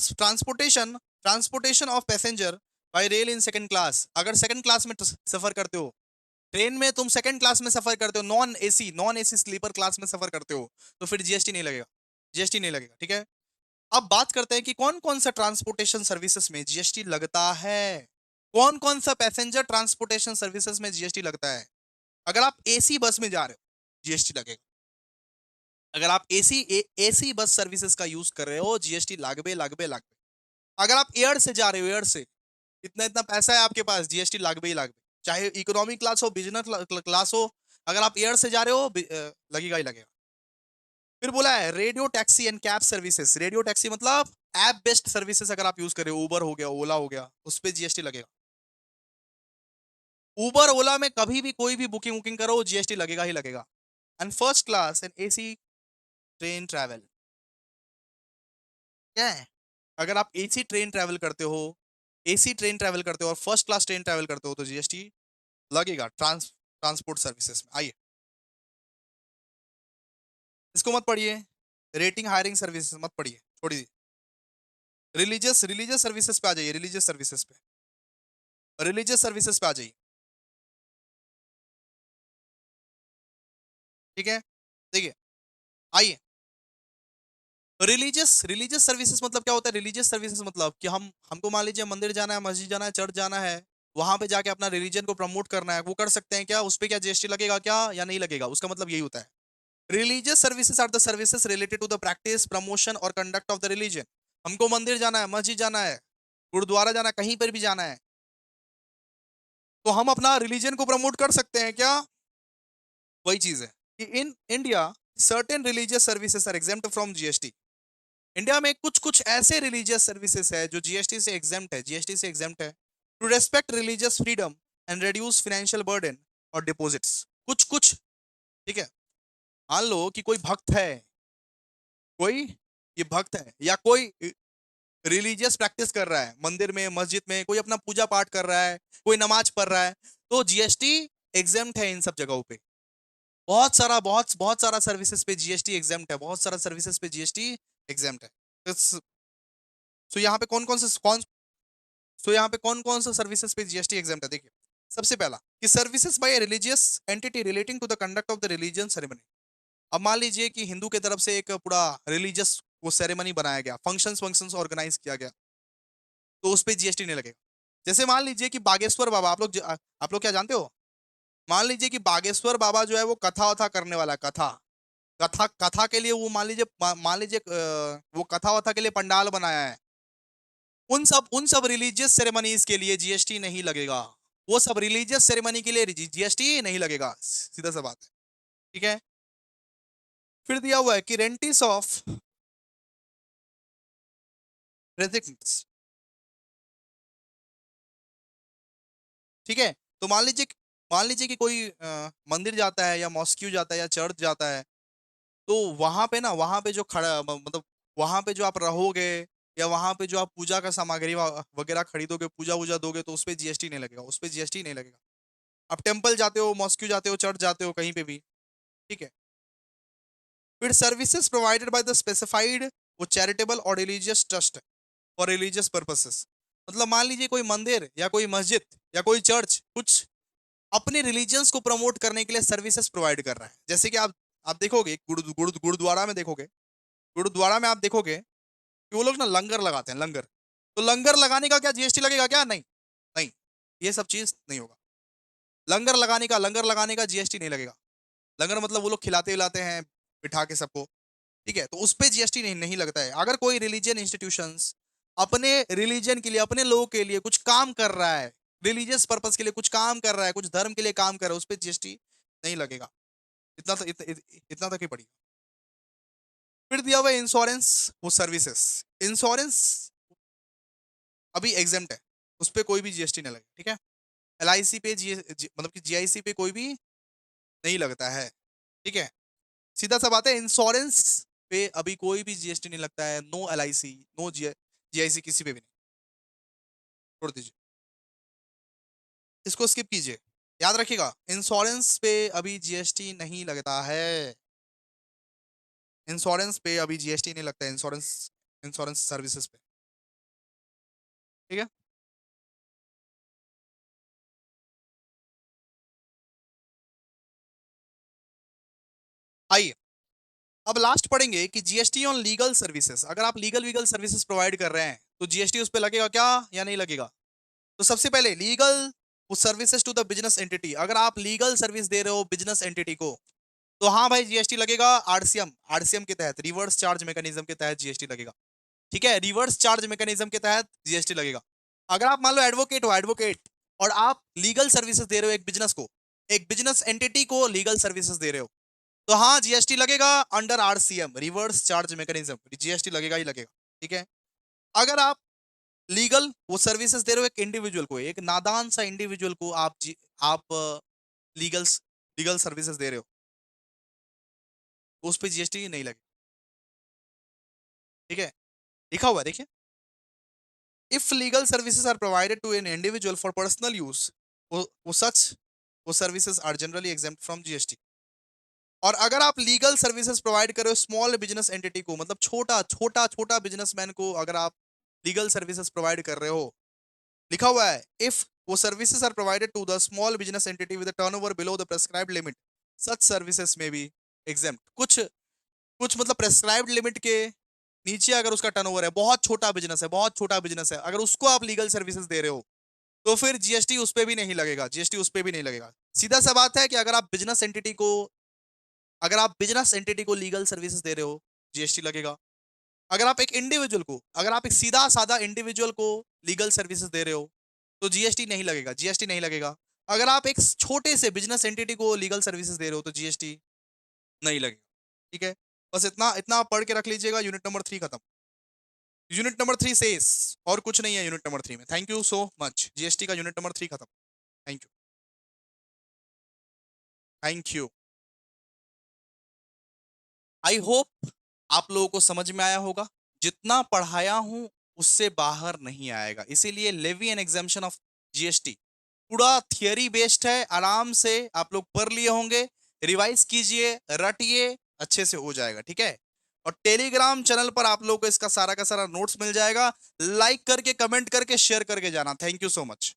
transportation of passenger bye rail in second class, अगर सेकंड क्लास में सफर करते हो, ट्रेन में तुम सेकंड क्लास में सफर करते हो, नॉन एसी स्लीपर क्लास में सफर करते हो, तो फिर जीएसटी नहीं लगेगा, जीएसटी नहीं लगेगा। ठीक है, अब बात करते हैं कि कौन कौन सा ट्रांसपोर्टेशन सर्विसेज में जीएसटी लगता है, कौन कौन सा पैसेंजर ट्रांसपोर्टेशन सर्विसेज में जीएसटी लगता है। अगर आप एसी बस में जा रहे हो जीएसटी लगेगा, अगर आप एसी बस सर्विसेज का यूज कर रहे हो जीएसटी लागबे। अगर आप एयर से जा रहे हो, एयर से, इतना इतना पैसा है आपके पास, जीएसटी लागबे ही लागबे, चाहे इकोनॉमिक क्लास हो, बिजनेस क्लास हो, अगर आप एयर से जा रहे हो लगेगा ही लगेगा। फिर बोला है radio taxi and cab services, radio taxi मतलब ऐप बेस्ड सर्विसेज अगर आप यूज कर रहे हो, उबर हो गया, ओला हो गया, उस पर जीएसटी लगेगा। उबर ओला में कभी भी कोई भी बुकिंग वुकिंग करो जीएसटी लगेगा ही लगेगा। And first class and AC train travel, क्या है, अगर आप एसी ट्रेन ट्रैवल करते हो, एसी ट्रेन ट्रैवल करते हो और फर्स्ट क्लास ट्रेन ट्रैवल करते हो, तो जीएसटी लगेगा ट्रांसपोर्ट सर्विसेज में। आइए, इसको मत पढ़िए, रेटिंग हायरिंग सर्विसेज मत पढ़िए, छोड़िए। रिलीजियस सर्विसेज पे आ जाइए, रिलीजियस सर्विसेज पे आ जाइए। ठीक है, देखिए, आइए, रिलीजियस सर्विसेज मतलब क्या होता है, रिलीजियस सर्विसेज मतलब कि हमको मान लीजिए मंदिर जाना है, मस्जिद जाना है, चर्च जाना है, वहां पे जाके अपना रिलीजन को प्रमोट करना है, वो कर सकते हैं क्या, उस पे क्या जीएसटी लगेगा क्या या नहीं लगेगा, उसका मतलब यही होता है। Religious services are the services related to the practice, promotion और कंडक्ट ऑफ द रिलीजन। हमको मंदिर जाना है, मस्जिद जाना है, गुरुद्वारा जाना है, कहीं पर भी जाना है, तो हम अपना रिलीजन को प्रमोट कर सकते हैं क्या, वही चीज है कि in India certain religious services are exempt from GST. India में कुछ कुछ ऐसे रिलीजियस सर्विसेज है जो जीएसटी से एग्जेम्प्ट है, जीएसटी से एग्जेम्प्ट है, to respect religious freedom and reduce financial burden और डिपॉजिट्स, कुछ कुछ। ठीक है, मान लो कि कोई भक्त है, कोई ये भक्त है या कोई रिलीजियस प्रैक्टिस कर रहा है, मंदिर में मस्जिद में कोई अपना पूजा पाठ कर रहा है, कोई नमाज पढ़ रहा है, तो जीएसटी एग्जेम्प्ट है इन सब जगहों पे। बहुत सारा सर्विसेज पे जीएसटी एग्जेम्प्ट है, बहुत सारा सर्विसेज पे जीएसटी एग्जेम्प्ट है। सो यहाँ पे यहाँ पे कौन कौन सा सर्विसेज पे जीएसटी एग्जाम है, देखिए। सबसे पहला कि services by religious entity relating to the conduct of the religion ceremony. अब मान लीजिए कि हिंदू की तरफ से एक पूरा रिलीजियस वो सेरेमनी बनाया गया, फंक्शंस फंक्शंस ऑर्गेनाइज किया गया, तो उस पर जीएसटी नहीं लगेगा। जैसे मान लीजिए कि बागेश्वर बाबा, आप लोग क्या जानते हो? मान लीजिए कि बागेश्वर बाबा जो है वो कथा वथा करने वाला है, कथा कथा कथा के लिए वो मान लीजिए वो कथा वथा के लिए पंडाल बनाया है। उन सब रिलीजियस सेरेमनीज के लिए जीएसटी नहीं लगेगा। वो सब रिलीजियस सेरेमनी के लिए जीएसटी नहीं लगेगा, सीधा सा बात है। ठीक है। फिर दिया हुआ है कि रेंटिस ऑफ रेजिडेंट्स। ठीक है। तो मान लीजिए कि कोई मंदिर जाता है या मॉस्क्यू जाता है या चर्च जाता है, तो वहां पे ना, वहां पे जो मतलब वहां पे जो आप रहोगे या वहां पे जो आप पूजा का सामग्री वगैरह खरीदोगे, पूजा वूजा दोगे, तो उस पे जीएसटी नहीं लगेगा, उस पे जीएसटी नहीं लगेगा। आप टेम्पल जाते हो, मॉस्क्यू जाते हो, चर्च जाते हो, कहीं पे भी। ठीक है। फिर services provided by the specified, वो चैरिटेबल और religious trust for religious purposes. मतलब मान लीजिए कोई मंदिर या कोई मस्जिद या कोई चर्च कुछ अपने रिलीजियंस को प्रमोट करने के लिए सर्विसेज प्रोवाइड कर रहा है। जैसे कि आप देखोगे गुरुद्वारा में देखोगे, गुरुद्वारा में आप देखोगे कि वो लोग ना लंगर लगाते हैं, लंगर। तो लंगर लगाने का क्या जीएसटी लगेगा क्या? नहीं, नहीं, ये सब चीज नहीं होगा। लंगर लगाने का जीएसटी नहीं लगेगा। लंगर मतलब वो लोग खिलाते विलाते हैं बिठा के सबको। ठीक है। तो उस पर जीएसटी नहीं लगता है। अगर कोई रिलीजियन इंस्टीट्यूशंस अपने रिलीजन के लिए, अपने लोगों के लिए कुछ काम कर रहा है, रिलीजियस पर्पस के लिए कुछ काम कर रहा है, कुछ धर्म के लिए काम कर रहा है, उस पर जीएसटी नहीं लगेगा। इतना तक ही पड़ी। फिर दिया हुआ इंश्योरेंस वो सर्विसेज। इंश्योरेंस अभी एग्जेम्प्ट है, उस पर कोई भी जीएसटी नहीं लगेगा। ठीक है। एलआईसी पे मतलब कि जीआईसी पे कोई भी नहीं लगता है। ठीक है। सीधा सा बात है, इंश्योरेंस पे अभी कोई भी जीएसटी नहीं लगता है। नो एलआईसी, नो जीआईसी, किसी पे भी नहीं। छोड़ दीजिए, इसको स्किप कीजिए। याद रखिएगा, इंश्योरेंस पे अभी जीएसटी नहीं लगता है। इंश्योरेंस पे अभी जीएसटी नहीं लगता है, इंश्योरेंस इंश्योरेंस सर्विसेज पे। ठीक है। आइए, अब लास्ट पढ़ेंगे कि जीएसटी ऑन लीगल सर्विसेज। अगर आप लीगल वीगल सर्विसेज प्रोवाइड कर रहे हैं तो जीएसटी उस पर लगेगा क्या या नहीं लगेगा? तो सबसे पहले legal services to the business entity. अगर आप लीगल सर्विस दे रहे हो बिजनेस एंटिटी को, तो हाँ भाई जीएसटी लगेगा। आरसीएम आरसीएम के तहत, रिवर्स चार्ज मैकेनिज्म के तहत जीएसटी लगेगा। ठीक है। रिवर्स चार्ज मैकेनिज्म के तहत जीएसटी लगेगा। अगर आप मान लो एडवोकेट हो, एडवोकेट, और आप लीगल सर्विसेज दे रहे हो एक बिजनेस को, एक बिजनेस एंटिटी को लीगल सर्विसेज दे रहे हो, तो हाँ जीएसटी लगेगा under RCM, reverse charge mechanism, GST लगेगा ही लगेगा। ठीक है। अगर आप लीगल वो सर्विसेज दे रहे हो एक इंडिविजुअल को, एक नादान सा इंडिविजुअल को आप लीगल लीगल सर्विसेज दे रहे हो, तो उस पर जीएसटी नहीं लगेगा। ठीक है। लिखा हुआ है, देखिए। If legal services are provided to an individual for personal use, वो सच वो services are generally exempt from GST. और अगर आप लीगल सर्विसेज प्रोवाइड कर रहे हो स्मॉल बिजनेस एंटिटी को, मतलब छोटा छोटा छोटा बिजनेसमैन को, अगर आप लीगल सर्विसेज प्रोवाइड कर रहे हो, लिखा हुआ है इफ वो services are provided to the small business entity with turnover below the prescribed limit, such services में भी एग्जेम्प्ट। कुछ कुछ मतलब प्रेस्क्राइब्ड लिमिट के नीचे अगर उसका टर्नओवर है, बहुत छोटा बिजनेस है, बहुत छोटा बिजनेस है, अगर उसको आप लीगल सर्विसेज दे रहे हो, तो फिर जीएसटी उस पर भी नहीं लगेगा, जीएसटी उस पर भी नहीं लगेगा। सीधा सा बात है कि अगर आप बिजनेस एंटिटी को लीगल सर्विसेज दे रहे हो, जीएसटी लगेगा। अगर आप एक सीधा साधा इंडिविजुअल को लीगल सर्विसेज दे रहे हो, तो जीएसटी नहीं लगेगा, जीएसटी नहीं लगेगा। अगर आप एक छोटे से बिजनेस एंटिटी को लीगल सर्विसेज दे रहे हो, तो जीएसटी नहीं लगेगा। ठीक है। बस इतना इतना आप पढ़ के रख लीजिएगा। यूनिट नंबर 3 खत्म। यूनिट नंबर 3 सेस, और कुछ नहीं है यूनिट नंबर 3 में। Thank you so much. GST का यूनिट नंबर 3 खत्म। Thank you. Thank you. I hope आप लोगों को समझ में आया होगा। जितना पढ़ाया हूं उससे बाहर नहीं आएगा, इसीलिए levy and exemption of GST पूरा थियरी बेस्ड है। आराम से आप लोग पढ़ लिए होंगे, रिवाइज कीजिए, रटिए, अच्छे से हो जाएगा। ठीक है। और टेलीग्राम चैनल पर आप लोगों को इसका सारा का सारा नोट्स मिल जाएगा। लाइक करके, कमेंट करके, शेयर करके जाना। Thank you so much.